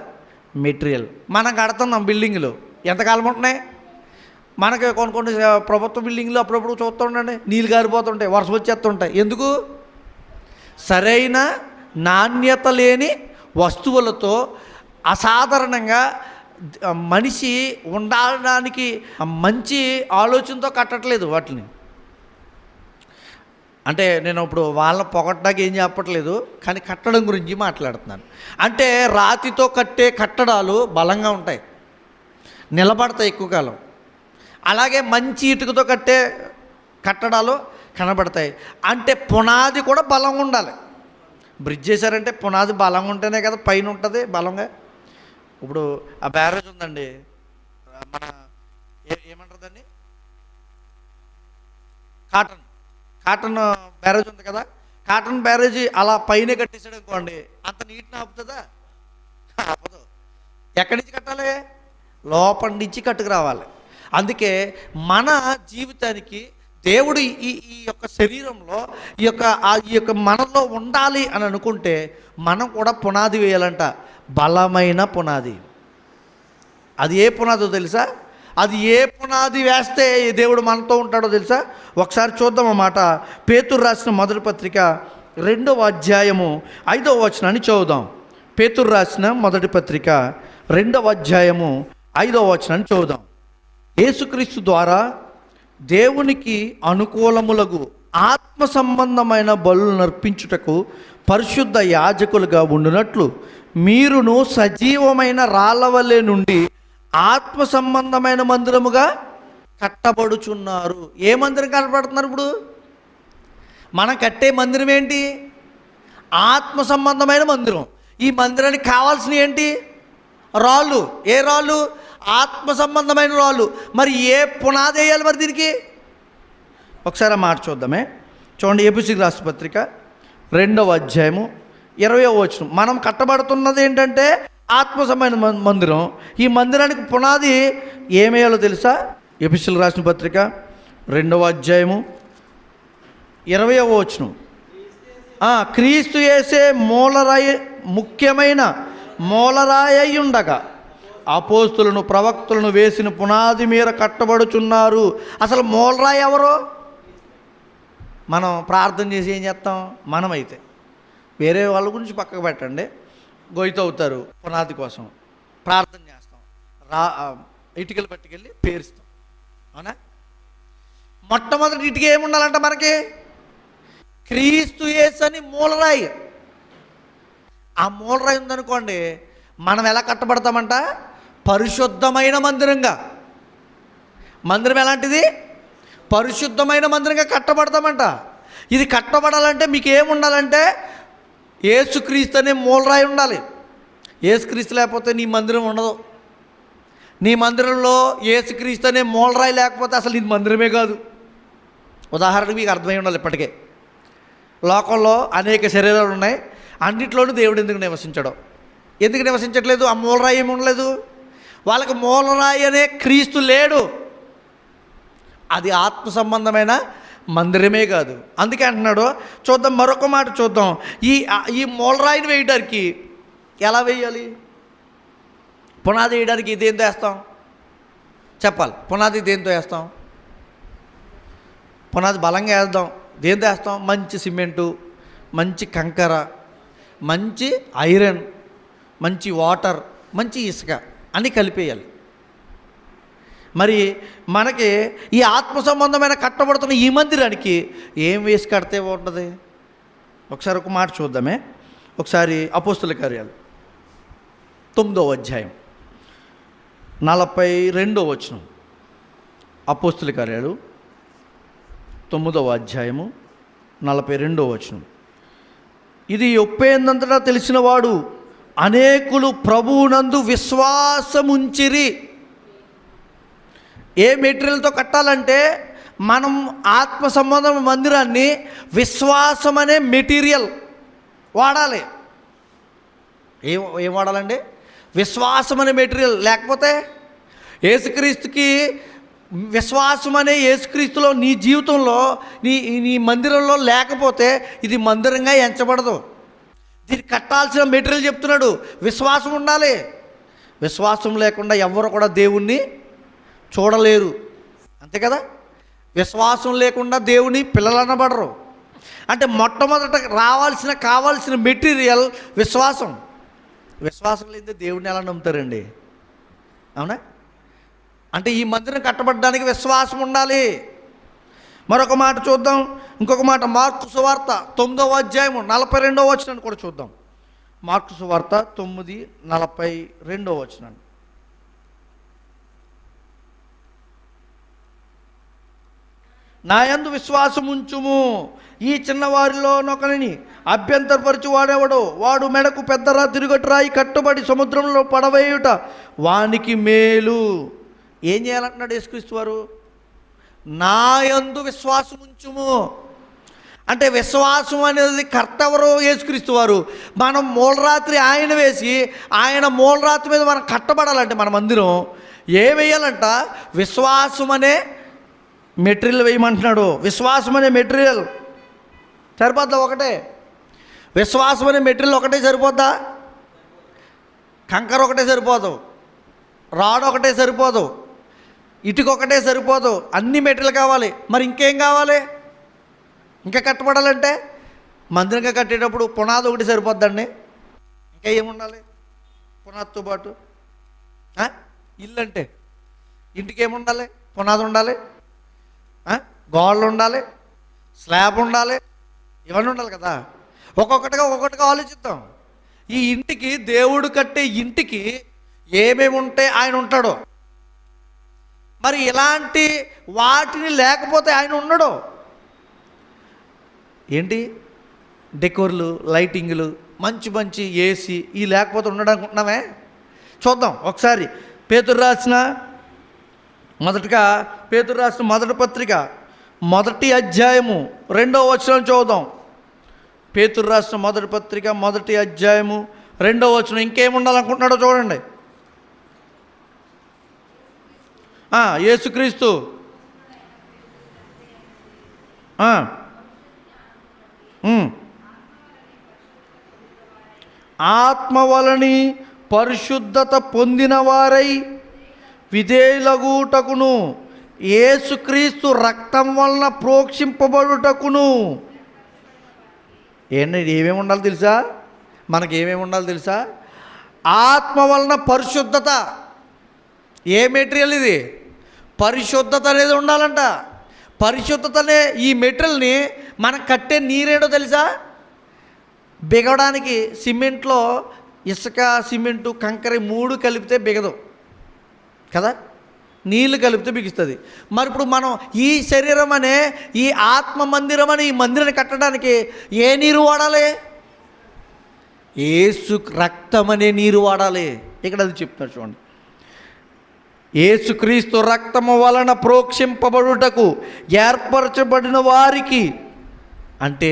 [SPEAKER 1] మెటీరియల్. మనం కడుతున్నాం బిల్డింగ్లు, ఎంతకాలం ఉంటున్నాయి? మనకి కొన్ని ప్రభుత్వ బిల్డింగ్లు అప్పుడప్పుడు చూస్తూ ఉండండి, నీళ్ళు గారిపోతుంటాయి, వర్షం వచ్చేస్తుంటాయి. ఎందుకు? సరైన నాణ్యత లేని వస్తువులతో అసాధారణంగా మనిషి ఉండడానికి మంచి ఆలోచనతో కట్టట్లేదు వాటిని. అంటే నేను ఇప్పుడు వాళ్ళని పొగట్టడానికి ఏం చెప్పట్లేదు, కానీ కట్టడం గురించి మాట్లాడుతున్నాను. అంటే రాతితో కట్టే కట్టడాలు బలంగా ఉంటాయి, నిలబడతాయి ఎక్కువ కాలం. అలాగే మంచి ఇటుకతో కట్టే కట్టడాలు కనబడతాయి. అంటే పునాది కూడా బలంగా ఉండాలి. బ్రిడ్జ్ చేశారంటే పునాది బలంగా ఉంటేనే కదా పైన ఉంటుంది బలంగా. ఇప్పుడు ఆ బ్యారేజ్ ఉందండి, మన ఏమంటారు దాన్ని, కాటన్ బ్యారేజ్ ఉంది కదా, కాటన్ బ్యారేజీ అలా పైన కట్టేసాడు అనుకోండి, అంత నీటిని ఆపుతుందా? ఆపదు. ఎక్కడి నుంచి కట్టాలి? లోపల నుంచి కట్టుకురావాలి. అందుకే మన జీవితానికి దేవుడు ఈ యొక్క శరీరంలో ఈ యొక్క మనలో ఉండాలి అని అనుకుంటే మనం కూడా పునాది వేయాలంట, బలమైన పునాది. అది ఏ పునాదో తెలుసా? అది ఏ పునాది వేస్తే దేవుడు మనతో ఉంటాడో తెలుసా? ఒకసారి చూద్దాం అన్నమాట. పేతురు రాసిన మొదటి పత్రిక 2వ అధ్యాయము 5వ వచనాన్ని చదువుదాం. పేతురు రాసిన మొదటి పత్రిక 2వ అధ్యాయము 5వ వచనాన్ని చదువుదాం. యేసుక్రీస్తు ద్వారా దేవునికి అనుకూలములకు ఆత్మ సంబంధమైన బలులను నర్పించుటకు పరిశుద్ధ యాజకులుగా ఉండునట్లు మీరును సజీవమైన రాళ్ళవలే నుండి ఆత్మ సంబంధమైన మందిరముగా కట్టబడుచున్నారు. ఏ మందిరం కట్టబడుతున్నారు? ఇప్పుడు మనం కట్టే మందిరం ఏంటి? ఆత్మ సంబంధమైన మందిరం. ఈ మందిరానికి కావాల్సినవి ఏంటి? రాళ్ళు. ఏ రాళ్ళు? ఆత్మ సంబంధమైన రాళ్ళు. మరి ఏ పునాది వేయాలి మరి దీనికి? ఒకసారి మాట చూద్దామే. చూడండి, ఎఫెసీయులకు రాసిన పత్రిక 2వ అధ్యాయము 20వ వచనం. మనం కట్టబడుతున్నది ఏంటంటే ఆత్మ సంబంధమైన మందిరం. ఈ మందిరానికి పునాది ఏమేయాలో తెలుసా? ఎఫెసీయులకు రాసిన పత్రిక 2వ అధ్యాయము 20వ వచనం. క్రీస్తు యేసే మూలరాయి, ముఖ్యమైన మూలరాయి ఉండగా అపోస్తులను ప్రవక్తలను వేసిన పునాది మీద కట్టబడుచున్నారు. అసలు మూలరాయి ఎవరు? మనం ప్రార్థన చేసి ఏం చేస్తాం? మనమైతే వేరే వాళ్ళ గురించి పక్కకు పెట్టండి, గొయ్యి తవ్వుతారు పునాది కోసం, ప్రార్థన చేస్తాం, ఇటుకలు పట్టుకెళ్ళి పేరుస్తాం. అవునా? మొట్టమొదటి ఇటుక ఏముండాలంట మనకి? క్రీస్తు యేసు అని మూలరాయి. ఆ మూలరాయి ఉందనుకోండి, మనం ఎలా కట్టబడతామంట? పరిశుద్ధమైన మందిరంగా. మందిరం ఎలాంటిది? పరిశుద్ధమైన మందిరంగా కట్టబడతామంట. ఇది కట్టబడాలంటే మీకు ఏముండాలంటే యేసుక్రీస్తు అనే మూలరాయి ఉండాలి. యేసుక్రీస్తు లేకపోతే నీ మందిరం ఉండదు. నీ మందిరంలో యేసుక్రీస్తు అనే మూలరాయి లేకపోతే అసలు నీ మందిరమే కాదు. ఉదాహరణకు మీకు అర్థమై ఉండాలి. ఇప్పటికే లోకంలో అనేక శరీరాలు ఉన్నాయి, అన్నింటిలోనూ దేవుడు ఎందుకు నివసించడం? ఎందుకు నివసించట్లేదు? ఆ మూలరాయి ఏమి ఉండలేదు. వాళ్ళకి మూలరాయి అనే క్రీస్తు లేడు. అది ఆత్మ సంబంధమైన మందిరమే కాదు. అందుకే అంటున్నాడు. చూద్దాం, మరొక మాట చూద్దాం. ఈ మూలరాయిని వేయడానికి ఎలా వేయాలి? పునాది వేయడానికి దేంతో వేస్తాం? చెప్పాలి. పునాది దేంతో వేస్తాం? పునాది బలంగా వేద్దాం. దేంతో వేస్తాం? మంచి సిమెంటు, మంచి కంకర, మంచి ఐరన్, మంచి వాటర్, మంచి ఇసుక అన్నీ కలిపేయాలి. మరి మనకి ఈ ఆత్మ సంబంధమైన కట్టబడుతున్న ఈ మందిరానికి ఏం వేసి కడితే ఉంటుంది? ఒకసారి ఒక మాట చూద్దామే. ఒకసారి అపోస్తుల కార్యాలు 9వ అధ్యాయం 42వ వచనం. అపోస్తుల కార్యాలు 9వ అధ్యాయము 42వ వచనం. ఇది ఒప్పేందంతటా తెలిసినవాడు అనేకులు ప్రభువునందు విశ్వాసముంచిరి. ఏ మెటీరియల్తో కట్టాలంటే మనం ఆత్మ సంబంధం మందిరాన్ని విశ్వాసం అనే మెటీరియల్ వాడాలి. ఏం వాడాలండి? విశ్వాసం అనే మెటీరియల్. లేకపోతే యేసుక్రీస్తుకి విశ్వాసం అనే యేసుక్రీస్తులో నీ జీవితంలో నీ మందిరంలో లేకపోతే ఇది మందిరంగా ఎంచబడదు. దీనికి కట్టాల్సిన మెటీరియల్ చెప్తున్నాడు, విశ్వాసం ఉండాలి. విశ్వాసం లేకుండా ఎవరు కూడా దేవుణ్ణి చూడలేరు, అంతే కదా. విశ్వాసం లేకుండా దేవుని పిల్లలు అనబడరు. అంటే మొట్టమొదట కావాల్సిన మెటీరియల్ విశ్వాసం. విశ్వాసం లేదే దేవుడిని ఎలా నమ్ముతారండి? అవునా? అంటే ఈ మందిరం కట్టబడడానికి విశ్వాసం ఉండాలి. మరొక మాట చూద్దాం, ఇంకొక మాట. మార్కు సువార్త 9వ అధ్యాయము 42వ వచనాన్ని కూడా చూద్దాం. మార్కు సువార్త 9:42 వచనాన్ని. నా యందు విశ్వాసం ఉంచుము, ఈ చిన్నవారిలోనొకరిని అభ్యంతరపరచు వాడేవాడు వాడు మెడకు పెద్ద తిరుగటి రాయి కట్టుబడి సముద్రంలో పడవేయుట వానికి మేలు. ఏం చేయాలంటున్నాడు యేసుక్రీస్తు వారు? నా యందు విశ్వాసం ఉంచుము అంటే విశ్వాసం అనేది కర్త ఎవరు? యేసుక్రీస్తు వారు. మనం మూలరాత్రి ఆయన వేసి ఆయన మూలరాత్రి మీద మనం కట్టబడాలంటే మన మందిరం ఏం వేయాలంట? విశ్వాసం అనే మెటీరియల్ వేయమంటున్నాడు. విశ్వాసం అనే మెటీరియల్ సరిపోద్దా? ఒకటే విశ్వాసం అనే మెటీరియల్ ఒకటే సరిపోద్దా? కంకర ఒకటే సరిపోదు, రాడ్ ఒకటే సరిపోదు, ఇటుక ఒకటే సరిపోదు, అన్ని మెటీరియల్ కావాలి. మరి ఇంకేం కావాలి? ఇంకా కట్టబడాలంటే మందిరంగా కట్టేటప్పుడు పునాది ఒకటి సరిపోద్దండి. ఇంకా ఏముండాలి పునాదితో పాటు? ఇల్లు అంటే ఇంటికి ఏముండాలి? పునాది ఉండాలి, గోడలు ఉండాలి, స్లాబ్ ఉండాలి, ఇవన్నీ ఉండాలి కదా. ఒక్కొక్కటిగా ఆలోచిద్దాం. ఈ ఇంటికి, దేవుడు కట్టే ఇంటికి ఏమేమి ఉంటే ఆయన ఉంటాడో, మరి ఇలాంటి వాటిని లేకపోతే ఆయన ఉండడు. ఏంటి? డెకోర్లు, లైటింగ్లు, మంచి ఏసీ ఇవి లేకపోతే ఉండడం అనుకుంటున్నామే. చూద్దాం ఒకసారి. పేతురు రాసిన మొదటి పత్రిక 1వ అధ్యాయము 2వ వచనం చూద్దాం. పేతురు రాసిన మొదటి పత్రిక 1వ అధ్యాయము 2వ వచనం. ఇంకేముండాలనుకుంటున్నాడో చూడండి. యేసుక్రీస్తు ఆత్మ వలని పరిశుద్ధత పొందిన వారై విధేయులగుటకును యేసుక్రీస్తు రక్తం వలన ప్రోక్షింపబడుటకును. ఏంటంటే ఏమేమి ఉండాలి తెలుసా? మనకి ఏమేమి ఉండాలి తెలుసా? ఆత్మ వలన పరిశుద్ధత. ఏ మెటీరియల్ ఇది? పరిశుద్ధత అనేది ఉండాలంట. పరిశుద్ధతనే ఈ మెటీరియల్ని మనం కట్టే నీరేడో తెలుసా? బిగడానికి సిమెంట్లో ఇసుక, సిమెంటు, కంకర 3 కలిపితే బిగదు కదా, నీళ్ళు కలిపితే బిగుస్తుంది. మరి ఇప్పుడు మనం ఈ శరీరం అనే ఈ ఆత్మ మందిరం అనే ఈ మందిరాన్ని కట్టడానికి ఏ నీరు వాడాలి? యేసు రక్తం అనే నీరు వాడాలి. ఇక్కడ అది చెప్తారు చూడండి. యేసుక్రీస్తు రక్తము వలన ప్రోక్షింపబడుటకు ఏర్పరచబడిన వారికి, అంటే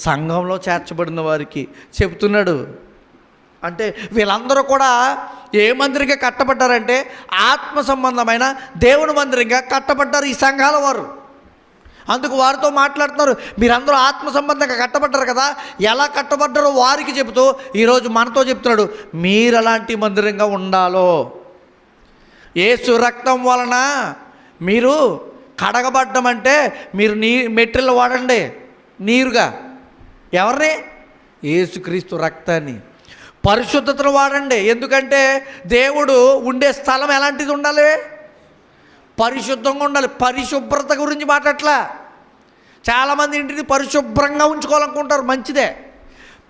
[SPEAKER 1] సంఘంలో చేర్చబడిన వారికి చెప్తున్నాడు. అంటే వీళ్ళందరూ కూడా ఏ మందిరంగా కట్టబడ్డారంటే ఆత్మ సంబంధమైన దేవుని మందిరంగా కట్టబడ్డారు ఈ సంఘాల వారు. అందుకు వారితో మాట్లాడుతున్నారు, మీరందరూ ఆత్మ సంబంధంగా కట్టబడ్డారు కదా, ఎలా కట్టబడ్డారో వారికి చెబుతూ ఈరోజు మనతో చెప్తున్నాడు, మీరు ఎలాంటి మందిరంగా ఉండాలో. యేసు రక్తం వలన మీరు కడగబడ్డం అంటే మీరు మెటీరియల్ వాడండి నీరుగా. ఎవరిని? యేసుక్రీస్తు రక్తాన్ని. పరిశుద్ధతను వాడండి. ఎందుకంటే దేవుడు ఉండే స్థలం ఎలాంటిది ఉండాలి? పరిశుద్ధంగా ఉండాలి. పరిశుభ్రత గురించి మాట్లాడట్లా. చాలామంది ఇంటిని పరిశుభ్రంగా ఉంచుకోవాలనుకుంటారు, మంచిదే.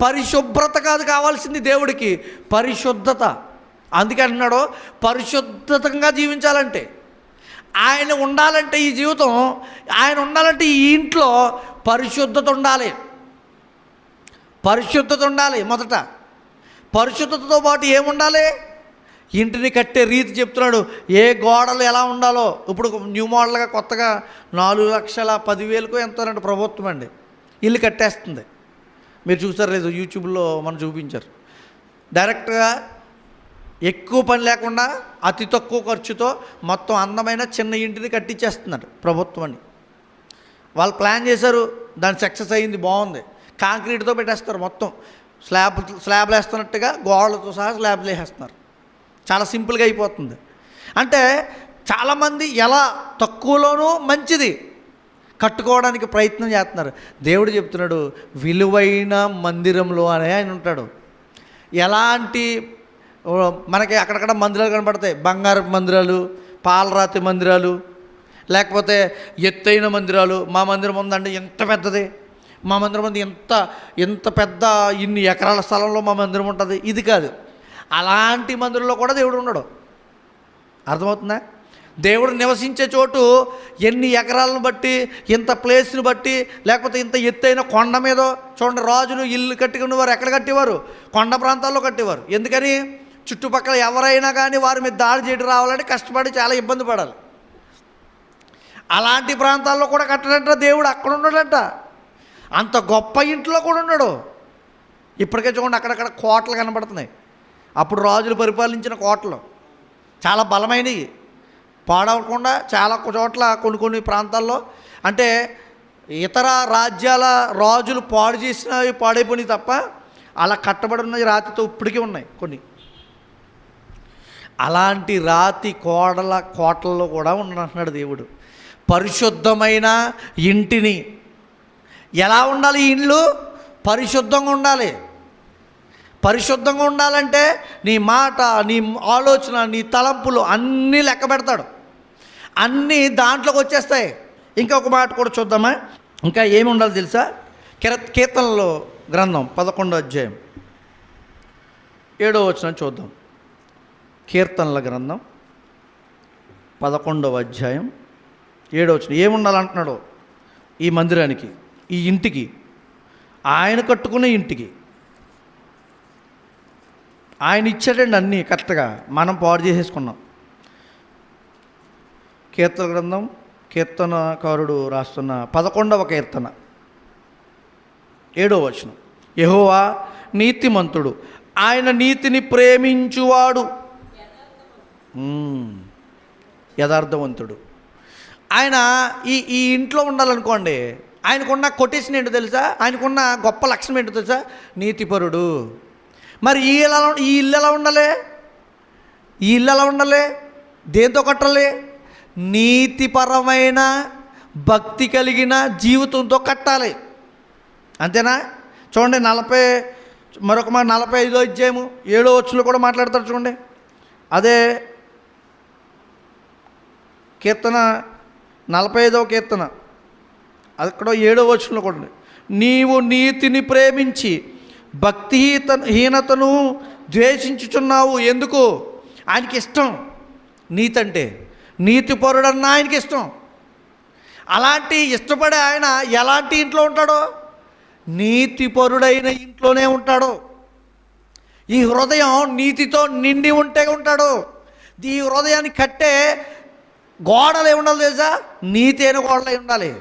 [SPEAKER 1] పరిశుభ్రత కాదు కావాల్సింది దేవుడికి, పరిశుద్ధత. అందుకే అంటున్నాడు పరిశుద్ధతంగా జీవించాలంటే. ఆయన ఉండాలంటే ఈ జీవితం, ఆయన ఉండాలంటే ఈ ఇంట్లో పరిశుద్ధత ఉండాలి. పరిశుద్ధత ఉండాలి. మొదట పరిశుద్ధతతో పాటు ఏముండాలి? ఇంటిని కట్టే రీతి చెప్తున్నాడు. ఏ గోడలు ఎలా ఉండాలో. ఇప్పుడు న్యూ మోడల్గా కొత్తగా 4,10,000 ఎంతోనండి ప్రభుత్వం అండి ఇల్లు కట్టేస్తుంది. మీరు చూసారు లేదు, యూట్యూబ్లో మనం చూపించారు. డైరెక్ట్గా ఎక్కువ పని లేకుండా అతి తక్కువ ఖర్చుతో మొత్తం అందమైన చిన్న ఇంటిని కట్టించేస్తున్నాడు ప్రభుత్వం అని. వాళ్ళు ప్లాన్ చేశారు, దాని సక్సెస్ అయ్యింది, బాగుంది. కాంక్రీట్తో పెట్టేస్తారు, మొత్తం స్లాబ్లు వేస్తున్నట్టుగా గోడలతో సహా స్లాబ్లు వేసేస్తున్నారు. చాలా సింపుల్గా అయిపోతుంది. అంటే చాలామంది ఎలా తక్కువలోనూ మంచిది కట్టుకోవడానికి ప్రయత్నం చేస్తున్నారు. దేవుడు చెప్తున్నాడు, విలువైన మందిరంలో అనే ఆయన ఉంటాడు. ఎలాంటి మనకి అక్కడక్కడ మందిరాలు కనపడతాయి, బంగారు మందిరాలు, పాలరాతి మందిరాలు, లేకపోతే ఎత్తైన మందిరాలు. మా మందిరం ఉందండి ఎంత పెద్దది, మా మందిరం ఉంది ఎంత పెద్ద, ఇన్ని ఎకరాల స్థలంలో మా మందిరం ఉంటుంది. ఇది కాదు, అలాంటి మందిరంలో కూడా దేవుడు ఉండడు. అర్థమవుతుందా? దేవుడు నివసించే చోటు ఎన్ని ఎకరాలను బట్టి, ఇంత ప్లేస్ని బట్టి, లేకపోతే ఇంత ఎత్తైన కొండ మీదో. చూడండి, రాజులు ఇల్లు కట్టుకునేవారు ఎక్కడ కట్టేవారు? కొండ ప్రాంతాల్లో కట్టేవారు. ఎందుకని? చుట్టుపక్కల ఎవరైనా కానీ వారి మీద దాడి చేయడం రావాలంటే కష్టపడి చాలా ఇబ్బంది పడాలి. అలాంటి ప్రాంతాల్లో కూడా కట్టడంట దేవుడు. అక్కడ ఉండడంట, అంత గొప్ప ఇంట్లో కూడా ఉండడు. ఇప్పటికే చూడండి, అక్కడక్కడ కోటలు కనబడుతున్నాయి. అప్పుడు రాజులు పరిపాలించిన కోటలు చాలా బలమైనవి, పాడవకుండా చాలా చోట్ల కొన్ని ప్రాంతాల్లో, అంటే ఇతర రాజ్యాల రాజులు పాడు చేసినవి పాడైపోయినాయి తప్ప అలా కట్టబడి ఉన్నవి రాతితో ఇప్పటికీ ఉన్నాయి కొన్ని. అలాంటి రాతి కోటల్లో కూడా ఉండంటున్నాడు దేవుడు. పరిశుద్ధమైన ఇంటిని. ఎలా ఉండాలి ఈ ఇండ్లు? పరిశుద్ధంగా ఉండాలి. పరిశుద్ధంగా ఉండాలంటే నీ మాట, నీ ఆలోచన, నీ తలంపులు అన్నీ లెక్క పెడతాడు. అన్నీ దాంట్లోకి వచ్చేస్తాయి. ఇంకొక మాట కూడా చూద్దామా? ఇంకా ఏమి ఉండాలి తెలుసా? కీర్తనలో గ్రంథం 11వ అధ్యాయం 7వ వచనం చూద్దాం. కీర్తనల గ్రంథం 11వ అధ్యాయం 7వ వచనం. ఏముండాలంటున్నాడు ఈ మందిరానికి, ఈ ఇంటికి, ఆయన కట్టుకునే ఇంటికి? ఆయన ఇచ్చాడండి అన్నీ కరెక్ట్గా, మనం పాడు చేసేసుకున్నాం. కీర్తన గ్రంథం, కీర్తనకారుడు రాస్తున్న 11వ కీర్తన 7వ వచనం. యెహోవా నీతిమంతుడు, ఆయన నీతిని ప్రేమించువాడు, యథార్థవంతుడు. ఆయన ఈ ఇంట్లో ఉండాలనుకోండి, ఆయనకున్న కొటేషన్ ఏంటో తెలుసా? ఆయనకున్న గొప్ప లక్షణం ఏంటో తెలుసా? నీతిపరుడు. మరి ఈ ఇల్లు ఎలా ఉండాలి? ఈ ఇల్లు ఎలా ఉండాలి? దేంతో కట్టాలి? నీతిపరమైన భక్తి కలిగిన జీవితంతో కట్టాలి. అంతేనా? చూడండి, మరొక 45వ అధ్యాయము 7వ వచనంలో కూడా మాట్లాడతారు. చూడండి, అదే కీర్తన 45వ కీర్తన, అక్కడ 7వ వచనంలో కూడా, నీవు నీతిని ప్రేమించి భక్తిహీనతను ద్వేషించుచున్నావు. ఎందుకు? ఆయనకి ఇష్టం నీతి అంటే. నీతిపరుడన్నా ఆయనకి ఇష్టం. అలాంటి ఇష్టపడే ఆయన ఎలాంటి ఇంట్లో ఉంటాడో? నీతిపరుడైన ఇంట్లోనే ఉంటాడు. ఈ హృదయం నీతితో నిండి ఉంటే ఉంటాడు. ఈ హృదయాన్ని కట్టే గోడలు ఏమి ఉండాలి తెలుసా? నీతి అయిన గోడలై ఉండాలి,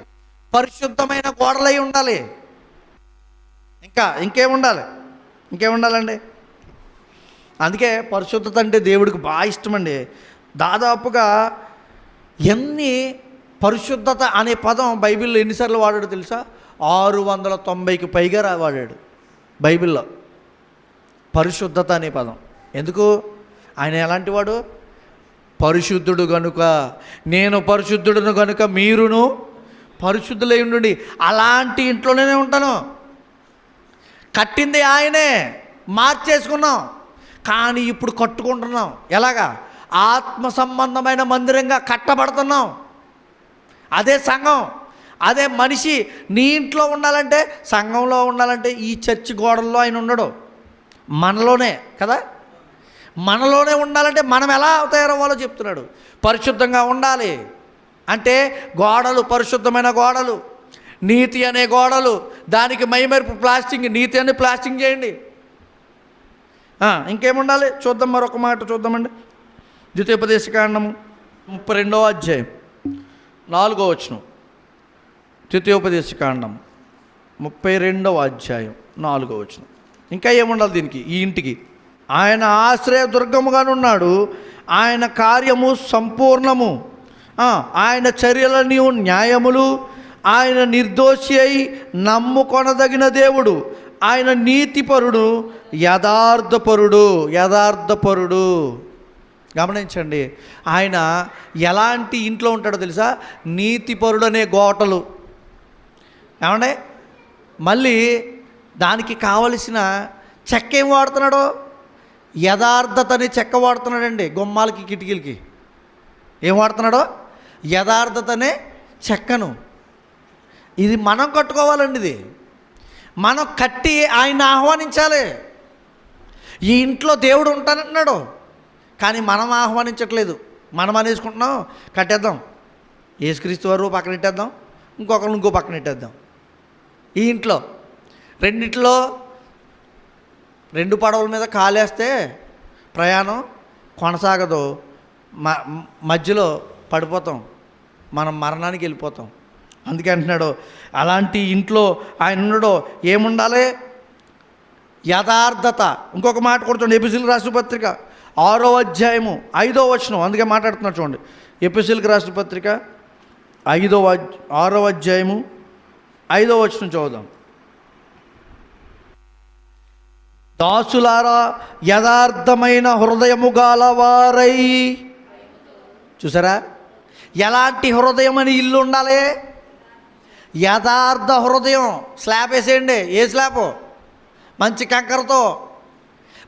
[SPEAKER 1] పరిశుద్ధమైన గోడలై ఉండాలి. ఇంకేముండాలండి? అందుకే పరిశుద్ధత అంటే దేవుడికి బాగా ఇష్టమండి. దాదాపుగా పరిశుద్ధత అనే పదం బైబిల్లో ఎన్నిసార్లు వాడాడు తెలుసా? 690కి పైగా వాడాడు బైబిల్లో పరిశుద్ధత అనే పదం. ఎందుకు? ఆయన ఎలాంటి వాడు? పరిశుద్ధుడు గనుక, నేను పరిశుద్ధుడును గనుక మీరును పరిశుద్ధులై ఉండండి. అలాంటి ఇంట్లోనే ఉంటాను. కట్టింది ఆయనే, మార్చేసుకున్నాం. కానీ ఇప్పుడు కట్టుకుంటున్నాం. ఎలాగా? ఆత్మ సంబంధమైన మందిరంగా కట్టబడుతున్నాం. అదే సంఘం, అదే మనిషి. నీ ఇంట్లో ఉండాలంటే, సంఘంలో ఉండాలంటే ఈ చర్చి గోడల్లో ఆయన ఉండడు, మనలోనే కదా. మనలోనే ఉండాలంటే మనం ఎలా తయారవ్వాలో చెప్తున్నాడు. పరిశుద్ధంగా ఉండాలి, అంటే గోడలు, పరిశుద్ధమైన గోడలు, నీతి అనే గోడలు, దానికి మైమెరుపు ప్లాస్టింగ్, నీతి అనే ప్లాస్టింగ్ చేయండి. ఇంకేముండాలి చూద్దాం, మరొక మాట చూద్దామండి. ద్వితీయోపదేశకాండము 32వ అధ్యాయం 4వ వచనం. ద్వితీయోపదేశకాండం 32వ అధ్యాయం 4వ వచనం. ఇంకా ఏముండాలి దీనికి, ఈ ఇంటికి? ఆయన ఆశ్రయదుర్గముగానున్నాడు, ఆయన కార్యము సంపూర్ణము, ఆయన చర్యలని న్యాయములు, ఆయన నిర్దోషి అయి నమ్ముకొనదగిన దేవుడు, ఆయన నీతిపరుడు, యథార్థపరుడు. గమనించండి, ఆయన ఎలాంటి ఇంట్లో ఉంటాడో తెలుసా? నీతిపరుడు అనే గోటలు. ఏమండే, మళ్ళీ దానికి కావలసిన చెక్క ఏం వాడుతున్నాడో? యథార్థతని చెక్క వాడుతున్నాడండి. గుమ్మాలకి, కిటికీలకి ఏం వాడుతున్నాడో? యథార్థతనే చెక్కను. ఇది మనం కట్టుకోవాలండి. ఇది మనం కట్టి ఆయన ఆహ్వానించాలి. ఈ ఇంట్లో దేవుడు ఉంటానంటున్నాడు, కానీ మనం ఆహ్వానించట్లేదు. మనం అనేసుకుంటున్నాం, కట్టేద్దాం, యేసుక్రీస్తు వారు పక్కన ఇట్టేద్దాం, ఇంకొకరు ఇంకో పక్కన ఇట్టేద్దాం. ఈ ఇంట్లో రెండిట్లో 2 పడవల మీద కాలేస్తే ప్రయాణం కొనసాగదు, మధ్యలో పడిపోతాం, మనం మరణానికి వెళ్ళిపోతాం. అందుకే అంటున్నాడు, అలాంటి ఇంట్లో ఆయన ఉన్నాడో ఏముండాలి? యథార్థత. ఇంకొక మాట కూడా చూడండి, ఎపిసిలకు రాసిన పత్రిక 6వ అధ్యాయము 5వ వచనం. అందుకే మాట్లాడుతున్నాడు చూడండి, ఎపిసిలకు రాసిన పత్రిక 6వ అధ్యాయము 5వ వచనం చదువుదాం. దాసులారా, యథార్థమైన హృదయము గలవారై. చూసారా, ఎలాంటి హృదయం అని ఇల్లు ఉండాలి? యథార్థ హృదయం. స్లాబ్ వేసేయండి. ఏ స్లాబ్? మంచి కంకరతో,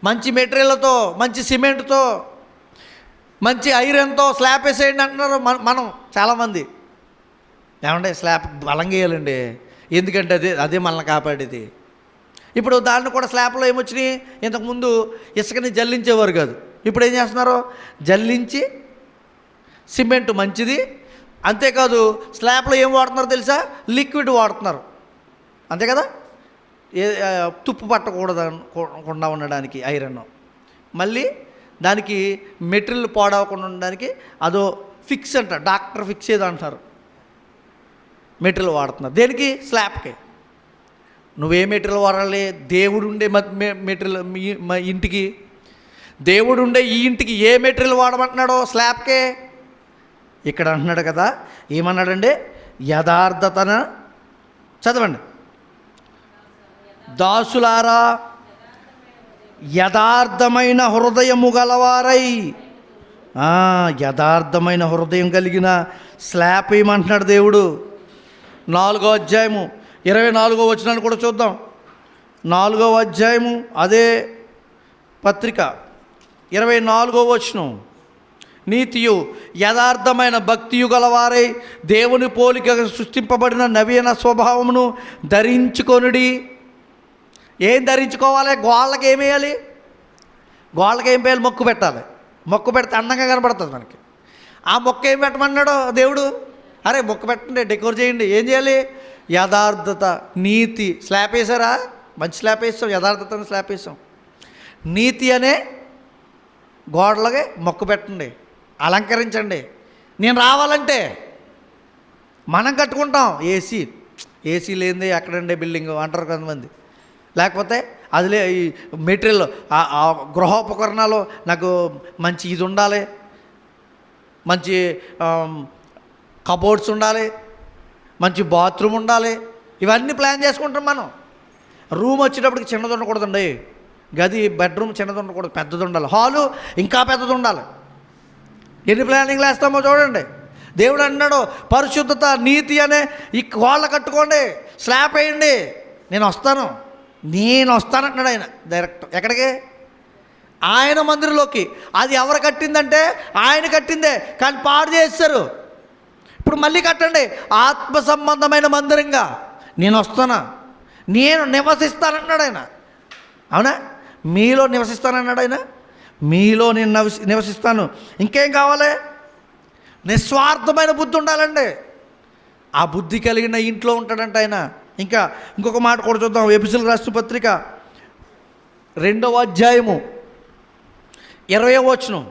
[SPEAKER 1] మంచి మెటీరియల్తో, మంచి సిమెంట్తో, మంచి ఐరన్తో స్లాబ్ వేసేయండి అంటున్నారు మనం చాలామంది. ఏమంటే స్లాబ్ బలంగా వేయాలండి, ఎందుకంటే అదే మనల్ని కాపాడేది. ఇప్పుడు దాన్ని కూడా స్లాబ్లో ఏమొచ్చినాయి? ఇంతకుముందు ఇసుకని జల్లించేవారు కాదు, ఇప్పుడు ఏం చేస్తున్నారు? జల్లించి సిమెంట్ మంచిది. అంతేకాదు స్లాబ్లో ఏం వాడుతున్నారు తెలుసా? లిక్విడ్ వాడుతున్నారు, అంతే కదా. తుప్పు పట్టకూడకుండా ఉండడానికి ఐరన్, మళ్ళీ దానికి మెటీరియల్ పాడవకుండా ఉండడానికి అదో ఫిక్స్ అంట, డాక్టర్ ఫిక్స్ ఏదో అంటారు, మెటీరియల్ వాడుతున్నారు. దేనికి? స్లాబ్కి. నువ్వే మెటీరియల్ వాడాలి? దేవుడు ఉండే మెటీరియల్ ఇంటికి, దేవుడు ఉండే ఈ ఇంటికి ఏ మెటీరియల్ వాడమంటున్నాడో? స్లాబ్కే. ఇక్కడ అంటున్నాడు కదా, ఏమన్నాడండి? యథార్థతన. చదవండి. దాసులారా, యథార్థమైన హృదయము గలవారై. యథార్థమైన హృదయం కలిగిన స్లాబ్ ఏమంటున్నాడు దేవుడు? 4వ అధ్యాయము 24వ వచనాన్ని కూడా చూద్దాం. 4వ అధ్యాయము అదే పత్రిక 24వ వచనం. నీతియు యథార్థమైన భక్తియు గలవారై దేవుని పోలిక సృష్టింపబడిన నవీన స్వభావమును ధరించుకొనుడి. ఏం ధరించుకోవాలి? గోళ్ళకి ఏం వేయాలి? గోళ్ళకి ఏం వేయాలి? మొక్కు పెట్టాలి. మొక్కు పెడితే అందంగా కనపడుతుంది మనకి. ఆ మొక్క ఏం పెట్టమన్నాడో దేవుడు? అరే మొక్కు పెట్టండి, డెకోర్ చేయండి. ఏం చేయాలి? యథార్థత, నీతి. స్లాబ్ వేసారా? మంచి స్లాబ్ వేసాం, యథార్థతను స్లాబ్ వేసాం. నీతి అనే గోడలకి మొక్కు పెట్టండి, అలంకరించండి. నేను రావాలంటే మనం కట్టుకుంటాం. ఏసీ లేనిది ఎక్కడండి బిల్డింగ్ అంటారు కొంతమంది. లేకపోతే అదిలే ఈ మెటీరియల్, గృహోపకరణాలు నాకు మంచి ఇది ఉండాలి, మంచి కబోర్డ్స్ ఉండాలి, మంచి బాత్రూమ్ ఉండాలి, ఇవన్నీ ప్లాన్ చేసుకుంటాం మనం. రూమ్ వచ్చేటప్పటికి చిన్నది ఉండకూడదండి, గది బెడ్రూమ్ చిన్నది ఉండకూడదు, పెద్దది ఉండాలి. హాలు ఇంకా పెద్దది ఉండాలి. ఎన్ని ప్లానింగ్లు వేస్తామో చూడండి. దేవుడు అన్నాడు, పరిశుద్ధత, నీతి అనే ఈ వాళ్ళ కట్టుకోండి, స్లాబ్ వేయండి, నేను వస్తానంటున్నాడు ఆయన డైరెక్ట్. ఎక్కడికి? ఆయన మందిరంలోకి. అది ఎవరు కట్టిందంటే ఆయన కట్టిందే, కానీ పాడు చేస్తారు. ఇప్పుడు మళ్ళీ కట్టండి, ఆత్మ సంబంధమైన మందిరంగా నేను నివసిస్తానన్నాడు ఆయన. అవునా? మీలో నివసిస్తానన్నాడు ఆయన. మీలో నేను నివసిస్తాను. ఇంకేం కావాలి? నిస్వార్థమైన బుద్ధి ఉండాలండి. ఆ బుద్ధి కలిగిన ఇంట్లో ఉంటాడంట ఆయన. ఇంకా ఇంకొక మాట కూడా చూద్దాం. ఎఫెసీయులకు రాసిన పత్రిక 2వ అధ్యాయము 20వ వచనం.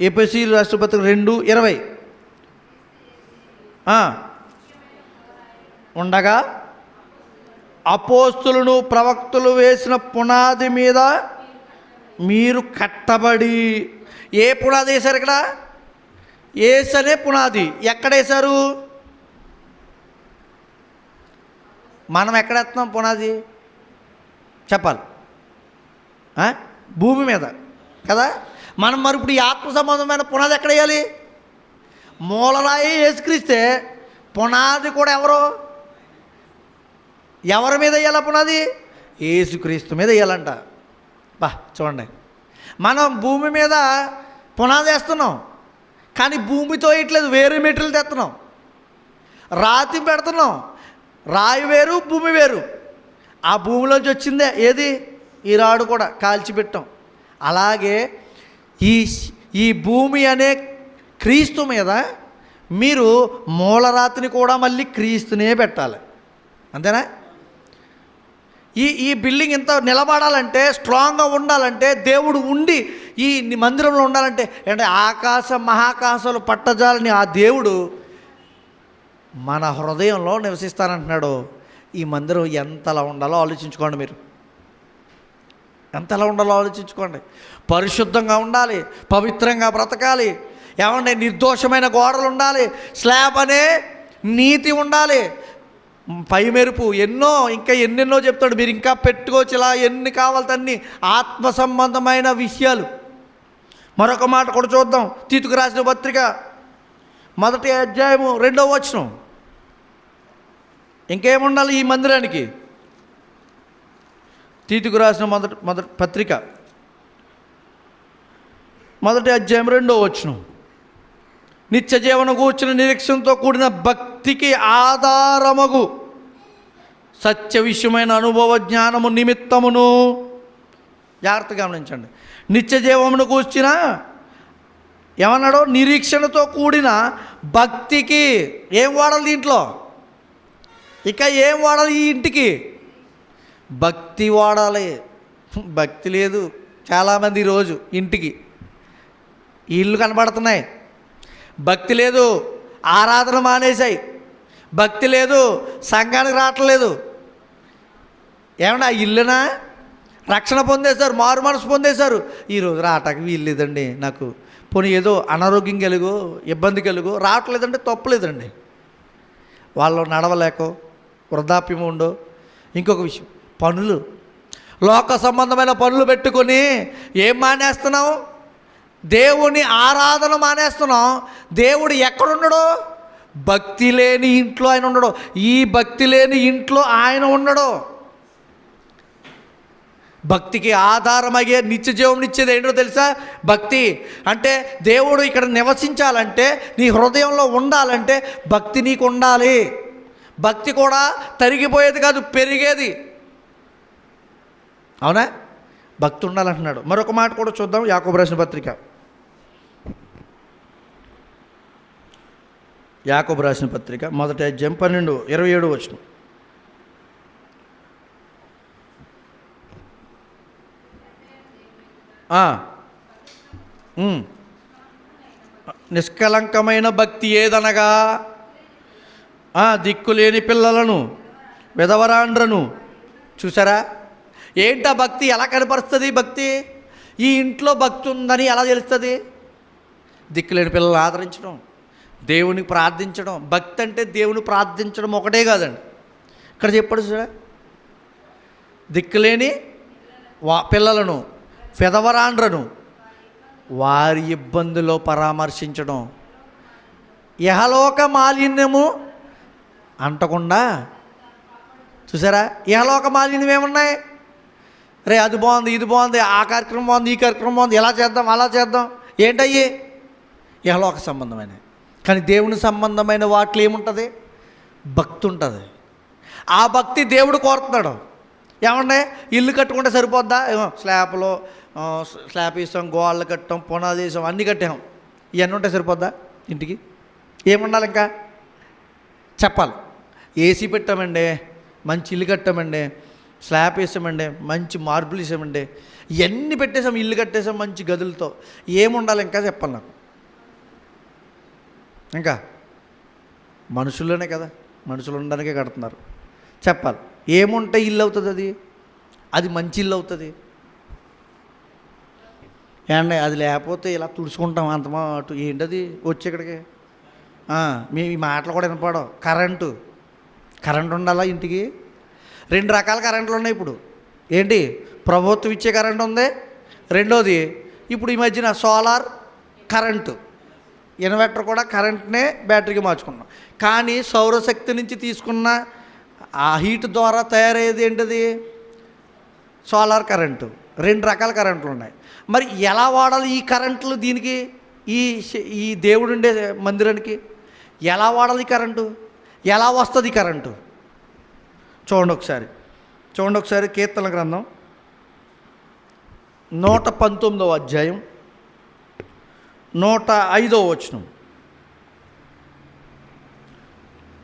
[SPEAKER 1] ఎఫెసీయులకు రాసిన పత్రిక 2:20. ఉండగా అపోస్తులను ప్రవక్తలు వేసిన పునాది మీద మీరు కట్టబడి. ఏ పునాది వేశారు ఇక్కడ? యేసనే పునాది. ఎక్కడ వేశారు? మనం ఎక్కడ వేస్తున్నాం పునాది? చెప్పాలి. భూమి మీద కదా. మనం మరి ఇప్పుడు ఈ ఆత్మ సంబంధమైన పునాది ఎక్కడ వేయాలి? మూలరాయి యేసుక్రీస్తే పునాది కూడా ఎవరి మీద వేయాల పునాది? యేసుక్రీస్తు మీద వేయాలంట. చూడండి, మనం భూమి మీద పునాది వేస్తున్నాం, కానీ భూమితో వేయట్లేదు, వేరే మెటీరియల్ తెస్తున్నాం, రాతి పెడుతున్నాం. రాయి వేరు, భూమి వేరు. ఆ భూమిలోంచి వచ్చిందే ఏది? ఈ రాడు కూడా కాల్చిపెట్టాం. అలాగే ఈ భూమి అనే క్రీస్తు మీద మీరు మూలరాతిని కూడా మళ్ళీ క్రీస్తునే పెట్టాలి. అంతేనా? ఈ బిల్డింగ్ ఇంత నిలబడాలంటే, స్ట్రాంగ్గా ఉండాలంటే, దేవుడు ఉండి ఈ మందిరంలో ఉండాలంటే, అంటే మహాకాశాలు పట్టజాలని ఆ దేవుడు మన హృదయంలో నివసిస్తానంటున్నాడు. ఈ మందిరం ఎంతలా ఉండాలో ఆలోచించుకోండి. మీరు ఎంతలా ఉండాలో ఆలోచించుకోండి. పరిశుద్ధంగా ఉండాలి, పవిత్రంగా బ్రతకాలి. ఏమంటే నిర్దోషమైన గోడలు ఉండాలి, స్లాబ్ అనే నీతి ఉండాలి, పై మెరుపు ఇంకా ఎన్నెన్నో చెప్తాడు. మీరు ఇంకా పెట్టుకోవచ్చు, ఇలా ఎన్ని కావాలన్నీ ఆత్మ సంబంధమైన విషయాలు. మరొక మాట కూడా చూద్దాం. తీతుకు రాసిన పత్రిక 1వ అధ్యాయము 2వ వచనం. ఇంకేముండాలి ఈ మందిరానికి? తీతుకు రాసిన మొదటి పత్రిక 1వ అధ్యాయం 2వ వచనం. నిత్య జీవన కూర్చున్న నిరీక్షణతో కూడిన భక్తికి ఆధారమగు సత్య విషయమైన అనుభవ జ్ఞానము నిమిత్తమును. జాగ్రత్తగా గమనించండి. నిత్య జీవమును కూర్చిన ఏమన్నాడో? నిరీక్షణతో కూడిన భక్తికి. ఏం వాడాలి దీంట్లో? ఇక ఏం వాడాలి ఈ ఇంటికి? భక్తి వాడాలి. భక్తి లేదు చాలామంది ఈరోజు. ఇంటికి ఇల్లు కనబడుతున్నాయి, భక్తి లేదు. ఆరాధన మానేశాయి, భక్తి లేదు. సంఘానికి రావట్లేదు. ఏమన్నా ఇల్లునా రక్షణ పొందేశారు, మారు మనసు పొందేశారు. ఈరోజు రావటానికి వీల్లేదండి నాకు, పోనీ ఏదో అనారోగ్యం కలుగు, ఇబ్బంది కలుగు రావట్లేదంటే తప్పలేదండి. వాళ్ళు నడవలేకో, వృద్ధాప్యం ఉండో. ఇంకొక విషయం, పనులు, లోక సంబంధమైన పనులు పెట్టుకొని ఏం మానేస్తున్నావు? దేవుని ఆరాధన మానేస్తున్నాం. దేవుడు ఎక్కడున్నాడో? భక్తి లేని ఇంట్లో ఆయన ఉండడు. ఈ భక్తి లేని ఇంట్లో ఆయన ఉండడు. భక్తికి ఆధారమయ్యే నిత్య జీవం ఇచ్చేది ఏంటో తెలుసా? భక్తి. అంటే దేవుడు ఇక్కడ నివసించాలంటే, నీ హృదయంలో ఉండాలంటే భక్తి నీకు ఉండాలి. భక్తి కూడా తరిగిపోయేది కాదు, పెరిగేది. అవునా? భక్తి ఉండాలంటున్నాడు. మరొక మాట కూడా చూద్దాం. యాకోబు రాసిన పత్రిక, యాకోబు రాసిన పత్రిక 1వ అధ్యాయం 12:27 వచనం. నిష్కలంకమైన భక్తి ఏదనగా దిక్కులేని పిల్లలను, విధవరాండ్రను. చూసారా? ఏంటా భక్తి? ఎలా కనపరుస్తుంది భక్తి? ఈ ఇంట్లో భక్తి ఉందని ఎలా తెలుస్తుంది? దిక్కులేని పిల్లలను ఆదరించడం, దేవుని ప్రార్థించడం. భక్తి అంటే దేవుని ప్రార్థించడం ఒకటే కాదండి. ఇక్కడ చెప్పాడు చూడ, దిక్కులేని పిల్లలను, విధవరాండ్రను వారి ఇబ్బందులో పరామర్శించడం. ఇహలోక మాలిన్యము అంటకుండా. చూసారా? ఇహలోక మాలిన్యం ఏమున్నాయి? రే అది బాగుంది, ఇది బాగుంది, ఆ కార్యక్రమం బాగుంది, ఈ కార్యక్రమం బాగుంది, ఎలా చేద్దాం, అలా చేద్దాం. ఏంటయ్యి? ఇహలోక సంబంధమైన. కానీ దేవుని సంబంధమైన వాటిలో ఏముంటుంది? భక్తి ఉంటుంది. ఆ భక్తి దేవుడు కోరుతున్నాడు. ఏమంటే ఇల్లు కట్టుకుంటే సరిపోద్దా? స్లాబ్లో స్లాబ్ వేసాం, గోడలు కట్టాం, పునాది వేసాం, అన్నీ కట్టాం. ఇవన్నీ ఉంటే సరిపోద్దా ఇంటికి? ఏముండాలి ఇంకా? చెప్పాలి. ఏసీ పెట్టామండి, మంచి ఇల్లు కట్టామండి, స్లాబ్ వేసామండి, మంచి మార్బుల్ వేసామండి, ఇవన్నీ పెట్టేసాం, ఇల్లు కట్టేసాం మంచి గదులతో. ఏముండాలి ఇంకా? చెప్పాలి నాకు. ఇంకా మనుషుల్లోనే కదా, మనుషులు ఉండడానికే కడుతున్నారు. చెప్పాలి. ఏముంటే ఇల్లు అవుతుంది? అది మంచి ఇల్లు అవుతుంది. ఏమండి, అది లేకపోతే ఇలా తుడుచుకుంటాం అంతమా అటు. ఏంటది వచ్చి ఇక్కడికి? మీ మాటలు కూడా వినపడవు. కరెంటు ఉండాలా ఇంటికి? 2 రకాల కరెంట్లు ఉన్నాయి ఇప్పుడు. ఏంటి? ప్రభుత్వం ఇచ్చే కరెంటు ఉంది, రెండోది ఇప్పుడు ఈ మధ్యన సోలార్ కరెంటు, ఇన్వర్టర్ కూడా కరెంట్నే బ్యాటరీకి మార్చుకున్నాం. కానీ సౌరశక్తి నుంచి తీసుకున్న ఆ హీట్ ద్వారా తయారయ్యేది ఏంటిది? Solar current. 2 రకాల కరెంట్లు ఉన్నాయి. మరి ఎలా వాడాలి ఈ కరెంట్లు? దీనికి ఈ దేవుడు ఉండే మందిరానికి ఎలా వాడాలి కరెంటు? ఎలా వస్తుంది కరెంటు? చూడండి ఒకసారి కీర్తన గ్రంథం 119వ అధ్యాయం 105వ వచనం.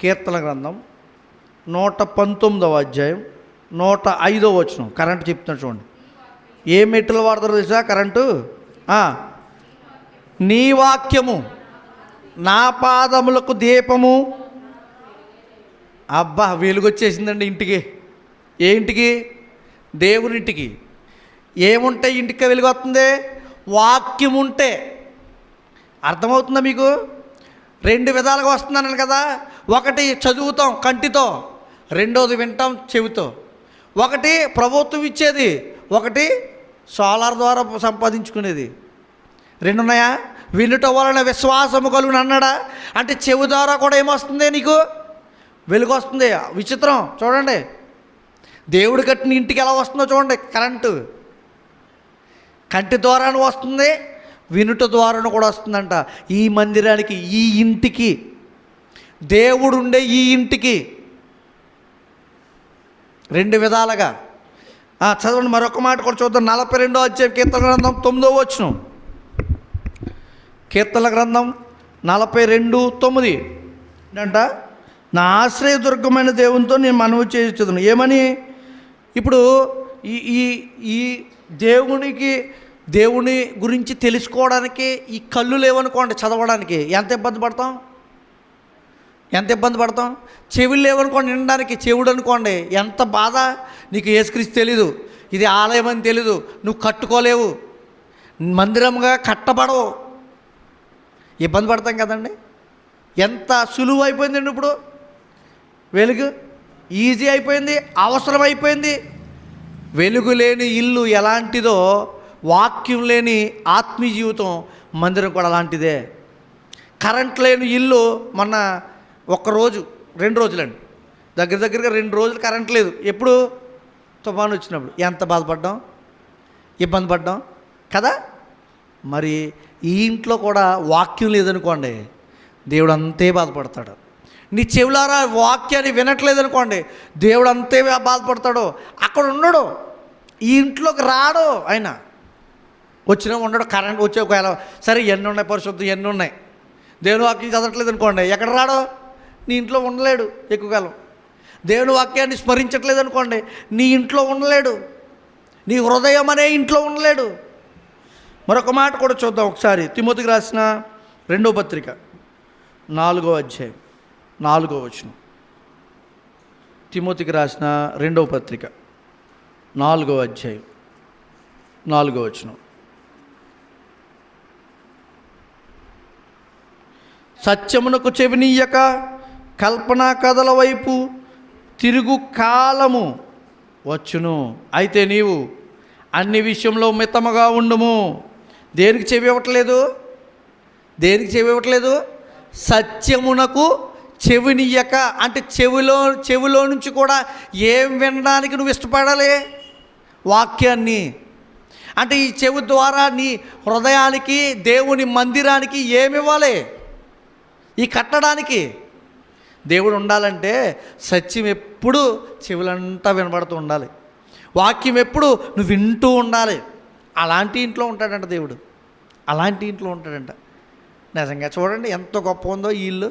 [SPEAKER 1] కీర్తన గ్రంథం 119వ అధ్యాయం 105వ వచనం. కరెంటు చెప్తున్నాడు చూడండి. ఏ మెట్టులు వాడతారో తెలుసా కరెంటు? నీ వాక్యము నా పాదములకు దీపము. అబ్బా, వెలుగొచ్చేసిందండి ఇంటికి. ఏ ఇంటికి? దేవునింటికి. ఏముంటే ఇంటికి వెలుగు వస్తుంది? వాక్యం ఉంటే. అర్థమవుతుందా మీకు? 2 విధాలుగా వస్తున్నాను కదా. ఒకటి చదువుతాం కంటితో, రెండోది వింటాం చెవితో. ఒకటి ప్రభుత్వం ఇచ్చేది, ఒకటి సోలార్ ద్వారా సంపాదించుకునేది. 2 ఉన్నాయా? వినుట వలన విశ్వాసము కలుగును అన్నాడా? అంటే చెవి ద్వారా కూడా ఏమొస్తుంది? నీకు వెలుగు వస్తుంది. విచిత్రం చూడండి. దేవుడు కట్టిన ఇంటికి ఎలా వస్తుందో చూడండి కరెంటు. కంటి ద్వారాను వస్తుంది, వినుట ద్వారాను కూడా వస్తుందంట. ఈ మందిరానికి, ఈ ఇంటికి, దేవుడు ఉండే ఈ ఇంటికి 2 విధాలుగా. చదవండి మరొక మాట కూడా చూద్దాం. 42వ అధ్యాయం కీర్తన గ్రంథం 9వ వచనం. కీర్తన గ్రంథం 42:9 అంట, నా ఆశ్రయదుర్గమైన దేవునితో నేను మనవి చేయించుదును. ఏమని? ఇప్పుడు ఈ దేవుని గురించి తెలుసుకోవడానికి ఈ కళ్ళు లేవనుకోండి, చదవడానికి ఎంత ఇబ్బంది పడతాం. చెవులు లేవనుకోండి, వినడానికి. చెవుడు అనుకోండి, ఎంత బాధ. నీకు యేసుక్రీస్తు తెలీదు, ఇది ఆలయం అని తెలీదు, నువ్వు కట్టుకోలేవు, మందిరంగా కట్టబడవు, ఇబ్బంది పడతాం కదండి. ఎంత సులువు అయిపోయిందండి ఇప్పుడు. వెలుగు ఈజీ అయిపోయింది, అవసరం అయిపోయింది. వెలుగు లేని ఇల్లు ఎలాంటిదో, వాక్యం లేని ఆత్మీయ జీవితం మందిరం కూడా అలాంటిదే. కరెంట్ లేని ఇల్లు మొన్న 1 రోజు 2 రోజులండి, దగ్గరగా 2 రోజులు కరెంట్ లేదు. ఎప్పుడు? తుఫాను వచ్చినప్పుడు. ఎంత బాధపడ్డాం, ఇబ్బంది పడ్డాం కదా. మరి ఈ ఇంట్లో కూడా వాక్యం లేదనుకోండి, దేవుడు అంతే బాధపడతాడు. నీ చెవులారా వాక్యాన్ని వినట్లేదనుకోండి, దేవుడు అంతే బాధపడతాడు. అక్కడ ఉండడు, ఈ ఇంట్లోకి రాడు. ఆయన వచ్చినా ఉండడు. కరెంట్ వచ్చే ఒకవేళ సరే ఎన్ని ఉన్నాయి, పరిశుద్ధం ఎన్ని ఉన్నాయి, దేవుని వాక్యం చదవట్లేదు అనుకోండి, ఎక్కడ రాడో? నీ ఇంట్లో ఉండలేడు ఎక్కువ కాలం. దేవుని వాక్యాన్ని స్మరించట్లేదు అనుకోండి, నీ ఇంట్లో ఉండలేడు, నీ హృదయం అనే ఇంట్లో ఉండలేడు. మరొక మాట కూడా చూద్దాం ఒకసారి. తిమోతికి రాసిన 2వ పత్రిక 4వ అధ్యాయం 4వ వచనం. తిమోతికి రాసిన 2వ పత్రిక 4వ అధ్యాయం 4వ వచనం. సత్యమునకు చెవినీయక కల్పనా కథల వైపు తిరుగు కాలము వచ్చును. అయితే నీవు అన్ని విషయంలో మితముగా ఉండుము. దేనికి చెవి ఇవ్వట్లేదు? సత్యమునకు చెవినియ్యక. అంటే చెవిలో నుంచి కూడా ఏం వినడానికి నువ్వు ఇష్టపడాలి? వాక్యాన్ని. అంటే ఈ చెవి ద్వారా నీ హృదయానికి, దేవుని మందిరానికి ఏమివ్వాలి? ఈ కట్టడానికి దేవుడు ఉండాలంటే సత్యం ఎప్పుడు చెవులంతా వినబడుతూ ఉండాలి, వాక్యం ఎప్పుడు నువ్వు వింటూ ఉండాలి. అలాంటి ఇంట్లో ఉంటాడంట దేవుడు. అలాంటి ఇంట్లో ఉంటాడంట. నిజంగా చూడండి ఎంత గొప్ప ఉందో ఈ ఇల్లు.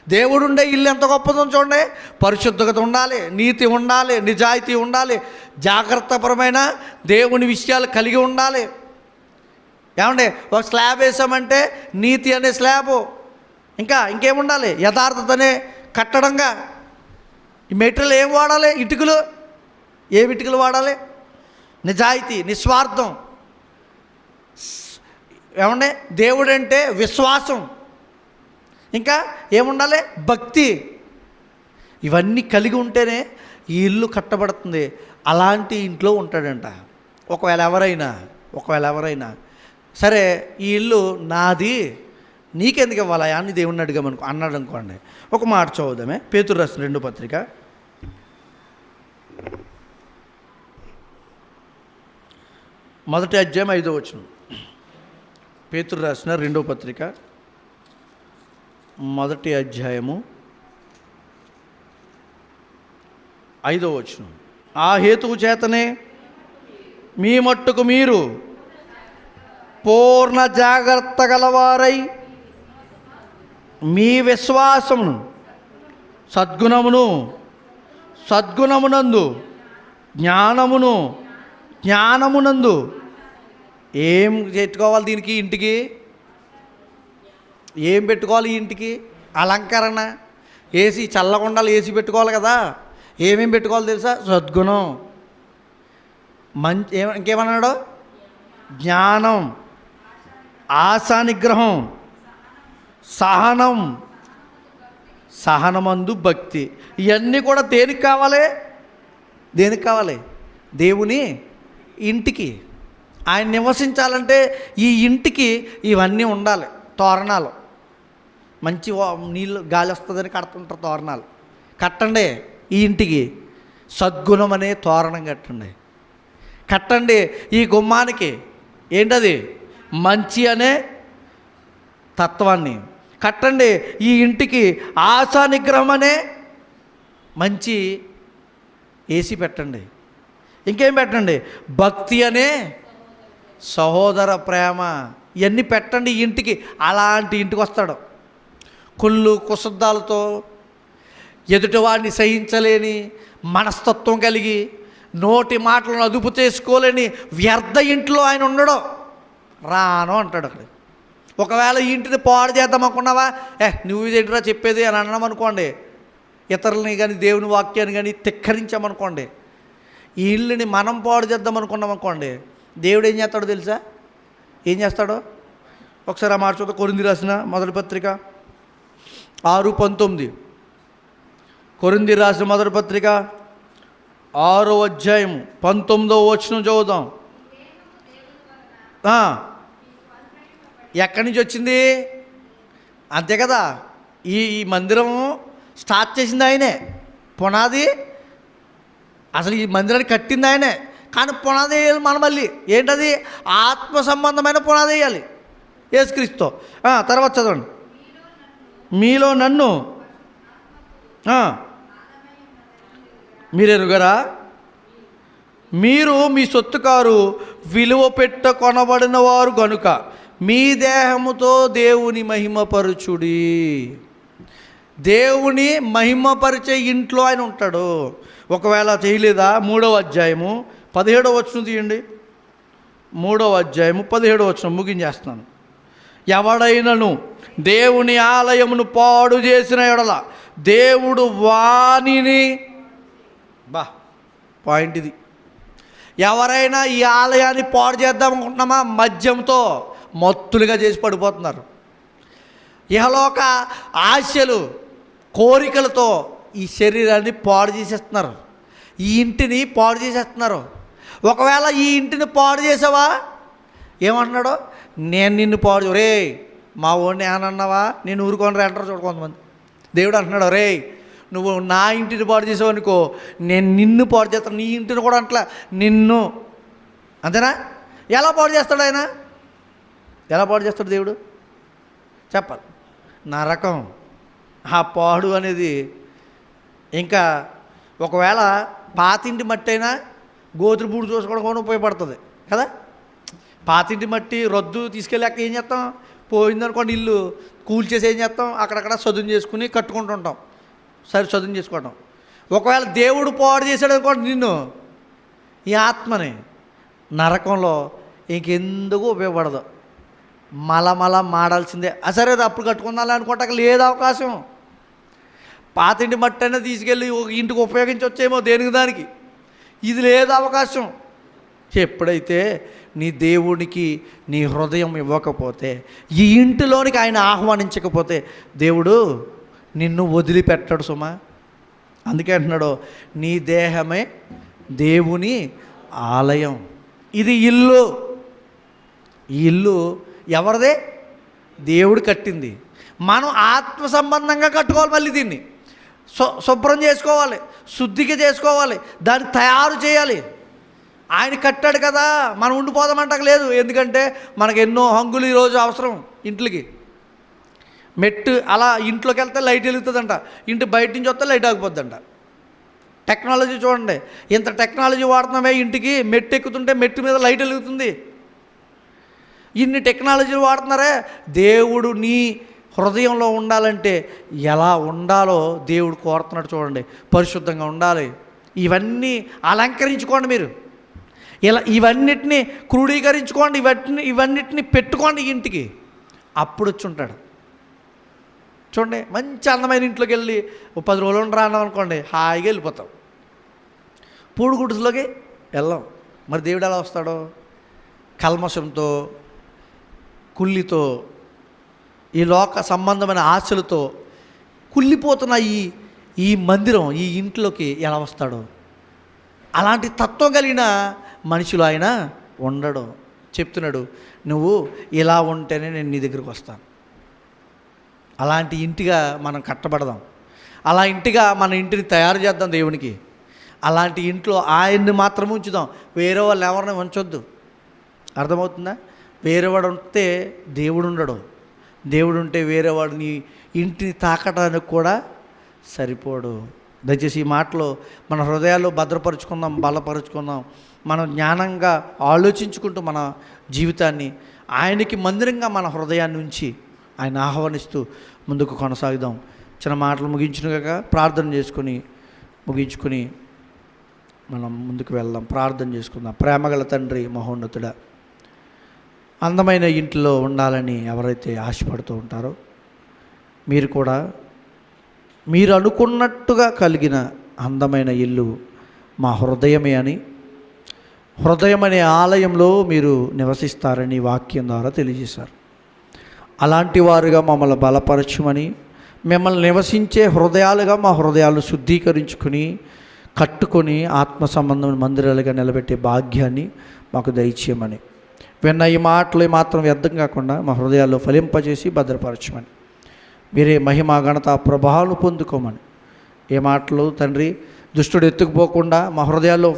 [SPEAKER 1] దేవుడు ఉండే ఇల్లు ఎంత గొప్పదో చూడండి. పరిశుద్ధత ఉండాలి, నీతి ఉండాలి, నిజాయితీ ఉండాలి, జాగ్రత్తపరమైన దేవుని విషయాలు కలిగి ఉండాలి. ఏమండి, ఒక స్లాబ్ వేసామంటే నీతి అనే స్లాబు, ఇంకేముండాలి, యథార్థత అనే కట్టడంగా. ఈ మెటీరియల్ ఏం వాడాలి? ఇటుకలు. ఏమి ఇటుకలు వాడాలి? నిజాయితీ, నిస్వార్థం. ఏమండి, దేవుడు అంటే విశ్వాసం, ఇంకా ఏముండాలి? భక్తి. ఇవన్నీ కలిగి ఉంటేనే ఈ ఇల్లు కట్టబడుతుంది. అలాంటి ఇంట్లో ఉంటాడంట. ఒకవేళ ఎవరైనా సరే ఈ ఇల్లు నాది, నీకెందుకు ఇవ్వాలా అని దేవుణ్ణి అన్నాడు అనుకోండి. ఒక మాట చదువుదామే. పేతురు రాసిన 2వ పత్రిక 1వ అధ్యాయం 5వ వచనం. పేతురు రాసిన 2వ పత్రిక 1వ అధ్యాయము 5వ వచనం. ఆ హేతువు చేతనే మీ మట్టుకు మీరు పూర్ణ జాగ్రత్త గలవారై మీ విశ్వాసమును సద్గుణమునందు జ్ఞానమునందు ఏం పెట్టుకోవాలి? దీనికి ఇంటికి ఏం పెట్టుకోవాలి? ఈ ఇంటికి అలంకరణ, ఏసీ చల్లగుండాలి, ఏసీ పెట్టుకోవాలి కదా. ఏమేం పెట్టుకోవాలి తెలుసా? సద్గుణం, ఇంకేమన్నాడు? జ్ఞానం, ఆశా నిగ్రహం, సహనమందు భక్తి. ఇవన్నీ కూడా దేనికి కావాలి? దేవుని ఇంటికి. ఆయన నివసించాలంటే ఈ ఇంటికి ఇవన్నీ ఉండాలి. తోరణాలు, మంచి నీళ్ళు గాలి వస్తుందని కడుతుంటారు తోరణాలు. కట్టండి ఈ ఇంటికి. సద్గుణం అనే తోరణం కట్టండి. ఈ గుమ్మానికి ఏంటది? మంచి అనే తత్వాన్ని కట్టండి. ఈ ఇంటికి ఆశా నిగ్రహం అనే మంచి ఏసీ పెట్టండి. ఇంకేం పెట్టండి? భక్తి అనే సహోదర ప్రేమ. ఇవన్నీ పెట్టండి ఈ ఇంటికి. అలాంటి ఇంటికి వస్తాడు. కుళ్ళు కుశుద్ధాలతో, ఎదుటివాడిని సహించలేని మనస్తత్వం కలిగి, నోటి మాటలను అదుపు చేసుకోలేని వ్యర్థ ఇంట్లో ఆయన ఉండడు. రాను అంటాడు అక్కడ. ఒకవేళ ఈ ఇంటిని పాడు చేద్దాం అనుకున్నావా, నువ్వు ఇదేంటిరా చెప్పేది అని అన్నాం అనుకోండి, ఇతరులని కానీ దేవుని వాక్యాన్ని కానీ తిక్కరించామనుకోండి, ఈ ఇల్లుని మనం పాడు చేద్దాం అనుకున్నాం అనుకోండి, దేవుడు ఏం చేస్తాడో తెలుసా? ఏం చేస్తాడో ఒకసారి ఆ మాట చూద్దాం. కొరింథీ రాసిన 1వ పత్రిక 6:19. కొరింథీ రాసిన 1వ పత్రిక 6వ అధ్యాయం 19వ వచనం చదువుదాం. ఎక్కడి నుంచి వచ్చింది? అంతే కదా, ఈ మందిరం స్టార్ట్ చేసింది ఆయనే. పునాది అసలు ఈ మందిరాన్ని కట్టింది ఆయనే. కానీ పునాది వేయాలి మనం. మళ్ళీ ఏంటది? ఆత్మ సంబంధమైన పునాది వేయాలి, యేసుక్రీస్తు. తర్వాత చదవండి. మీలో నన్ను మీరెరుగరా? మీరు మీ సొత్తుకారు, విలువ పెట్ట కొనబడిన వారు గనుక మీ దేహముతో దేవుని మహిమపరచుడి. దేవుని మహిమపరిచే ఇంట్లో ఆయన ఉంటాడు. ఒకవేళ చేయలేదా? 3వ అధ్యాయము 17వ వచనం తీయండి. 3వ అధ్యాయము 17వ వచనం ముగించేస్తున్నాను. ఎవడైనను దేవుని ఆలయమును పాడు చేసిన ఎడల దేవుడు వానిని పాయింట్ ఇది. ఎవరైనా ఈ ఆలయాన్ని పాడు చేద్దాం అనుకుంటున్నామా? మద్యంతో మత్తులుగా చేసి పడిపోతున్నారు. ఇహలోక ఆశలు, కోరికలతో ఈ శరీరాన్ని పాడు చేసేస్తున్నారు, ఈ ఇంటిని పాడు చేసేస్తున్నారు. ఒకవేళ ఈ ఇంటిని పాడు చేసావా, ఏమంటున్నాడో? నేను నిన్ను పాడు రే మా ఓడిని ఏమన్నావా, నేను ఊరుకొని అంటారు చూడ కొంతమంది. దేవుడు అంటున్నాడు, రే నువ్వు నా ఇంటిని పాడు చేసావు అనుకో, నేను నిన్ను పాడు చేస్తాను. నీ ఇంటిని కూడా అంటలా, నిన్ను. అంతేనా? ఎలా పాడు చేస్తాడు ఆయన? ఎలా పాడు చేస్తాడు దేవుడు? చెప్పాలి. నరకం. ఆ పాడు అనేది ఇంకా ఒకవేళ పాతింటి మట్టి అయినా గోతులు పూడి చూసుకోవడం కూడా ఉపయోగపడుతుంది కదా. పాతింటి మట్టి రొద్దు తీసుకెళ్ళాక ఏం చేస్తాం? పోయిందనుకోండి ఇల్లు కూల్చేసి ఏం చేస్తాం? అక్కడక్కడ చదును చేసుకుని కట్టుకుంటుంటాం, సరే చదును చేసుకోవటం. ఒకవేళ దేవుడు పాడు చేశాడు అనుకోండి నిన్ను, ఈ ఆత్మని, నరకంలో ఇంకెందుకు ఉపయోగపడదు, మల మాడాల్సిందే. సరే అప్పుడు కట్టుకుందాలి అనుకోవటానికి లేదు అవకాశం. పాతింటి మట్టి అయినా తీసుకెళ్ళి ఒక ఇంటికి ఉపయోగించవచ్చేమో దేనికి దానికి, ఇది లేదు అవకాశం. ఎప్పుడైతే నీ దేవునికి నీ హృదయం ఇవ్వకపోతే, ఈ ఇంటిలోనికి ఆయన ఆహ్వానించకపోతే దేవుడు నిన్ను వదిలిపెట్టడు సుమా. అందుకే అంటున్నాడు, నీ దేహమే దేవుని ఆలయం. ఇది ఇల్లు. ఈ ఇల్లు ఎవరిదే? దేవుడు కట్టింది. మనం ఆత్మ సంబంధంగా కట్టుకోవాలి. మళ్ళీ దీన్ని శుభ్రం చేసుకోవాలి, శుద్ధిగా చేసుకోవాలి, దాన్ని తయారు చేయాలి. ఆయన కట్టాడు కదా, మనం ఉండిపోదామంటకు లేదు. ఎందుకంటే మనకు ఎన్నో హంగులు ఈరోజు అవసరం. ఇంట్లోకి మెట్టు అలా ఇంట్లోకి వెళ్తే లైట్ వెలుగుతుందంట, ఇంటి బయట నుంచి వస్తే లైట్ ఆగిపోద్దంట. టెక్నాలజీ చూడండి, ఇంత టెక్నాలజీ వాడుతున్నామే, ఇంటికి మెట్టు ఎక్కుతుంటే మెట్టు మీద లైట్ వెలుగుతుంది. ఇన్ని టెక్నాలజీలు వాడుతున్నారే. దేవుడు నీ హృదయంలో ఉండాలంటే ఎలా ఉండాలో దేవుడు కోరుతున్నాడు చూడండి. పరిశుద్ధంగా ఉండాలి. ఇవన్నీ అలంకరించుకోండి మీరు, ఇలా ఇవన్నిటిని క్రోడీకరించుకోండి, ఇవన్నిటిని పెట్టుకోండి ఇంటికి. అప్పుడు వచ్చి ఉంటాడు. చూడండి, మంచి అందమైన ఇంట్లోకి వెళ్ళి 10 రోజులు రాన్నాం అనుకోండి, హాయిగా వెళ్ళిపోతాం. పూడు గుడిసెలోకి వెళ్ళాం. మరి దేవుడు ఎలా వస్తాడో? కల్మషంతో, కుళ్ళితో, ఈ లోక సంబంధమైన ఆశలతో కుళ్ళిపోతున్న ఈ మందిరం, ఈ ఇంట్లోకి ఎలా వస్తాడో? అలాంటి తత్వం కలిగిన మనుషులు ఆయన ఉండడు. చెప్తున్నాడు, నువ్వు ఇలా ఉంటేనే నేను నీ దగ్గరికి వస్తాను. అలాంటి ఇంటిగా మనం కట్టబడదాం. అలా ఇంటిగా మన ఇంటిని తయారు చేద్దాం దేవునికి. అలాంటి ఇంట్లో ఆయన్ని మాత్రమే ఉంచుదాం, వేరే వాళ్ళు ఎవరిని ఉంచొద్దు. అర్థమవుతుందా? వేరేవాడు ఉంటే దేవుడు ఉండడు. దేవుడు ఉంటే వేరేవాడిని ఇంటిని తాకడానికి కూడా సరిపోడు. దయచేసి ఈ మాటలో మన హృదయాల్లో భద్రపరుచుకుందాం, బలపరుచుకుందాం. మనం జ్ఞానంగా ఆలోచించుకుంటూ మన జీవితాన్ని ఆయనకి మందిరంగా మన హృదయాన్ని ఉంచి ఆయన ఆహ్వానిస్తూ ముందుకు కొనసాగుదాం. చిన్న మాటలు ముగించునుగా ప్రార్థన చేసుకుని ముగించుకుని మనం ముందుకు వెళ్దాం. ప్రార్థన చేసుకుందాం. ప్రేమగల తండ్రి, మహోన్నతుడా, అందమైన ఇంట్లో ఉండాలని ఎవరైతే ఆశపడుతూ ఉంటారో, మీరు కూడా మీరు అనుకున్నట్టుగా కలిగిన అందమైన ఇల్లు మా హృదయమే అని, హృదయం అనే ఆలయంలో మీరు నివసిస్తారని వాక్యం ద్వారా తెలియజేశారు. అలాంటి వారుగా మమ్మల్ని బలపరచమని, మిమ్మల్ని నివసించే హృదయాలుగా మా హృదయాలు శుద్ధీకరించుకుని కట్టుకొని ఆత్మ సంబంధమైన మందిరాలుగా నిలబెట్టే భాగ్యాన్ని మాకు దయచేయమని, విన్న ఈ మాటలు మాత్రం వ్యర్థం కాకుండా మా హృదయాల్లో ఫలింపజేసి భద్రపరచమని, మీరే మహిమ ఘనత ప్రభావాలు పొందుకోమని, ఏ మాటలు తండ్రి దుష్టుడు ఎత్తుకుపోకుండా మా హృదయాల్లో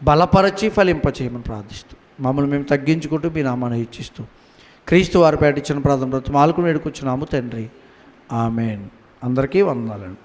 [SPEAKER 1] బలపరచి ఫలింపచేయమని ప్రార్థిస్తూ, మమ్మల్ని మేము తగ్గించుకుంటూ మీ నామాన్ని హెచ్చిస్తూ క్రీస్తు వారి పేట ఇచ్చిన ప్రార్థన మాల్కొని వేడుకొచ్చున్నాము తండ్రి. ఆమెన్. అందరికీ వందనాలండి.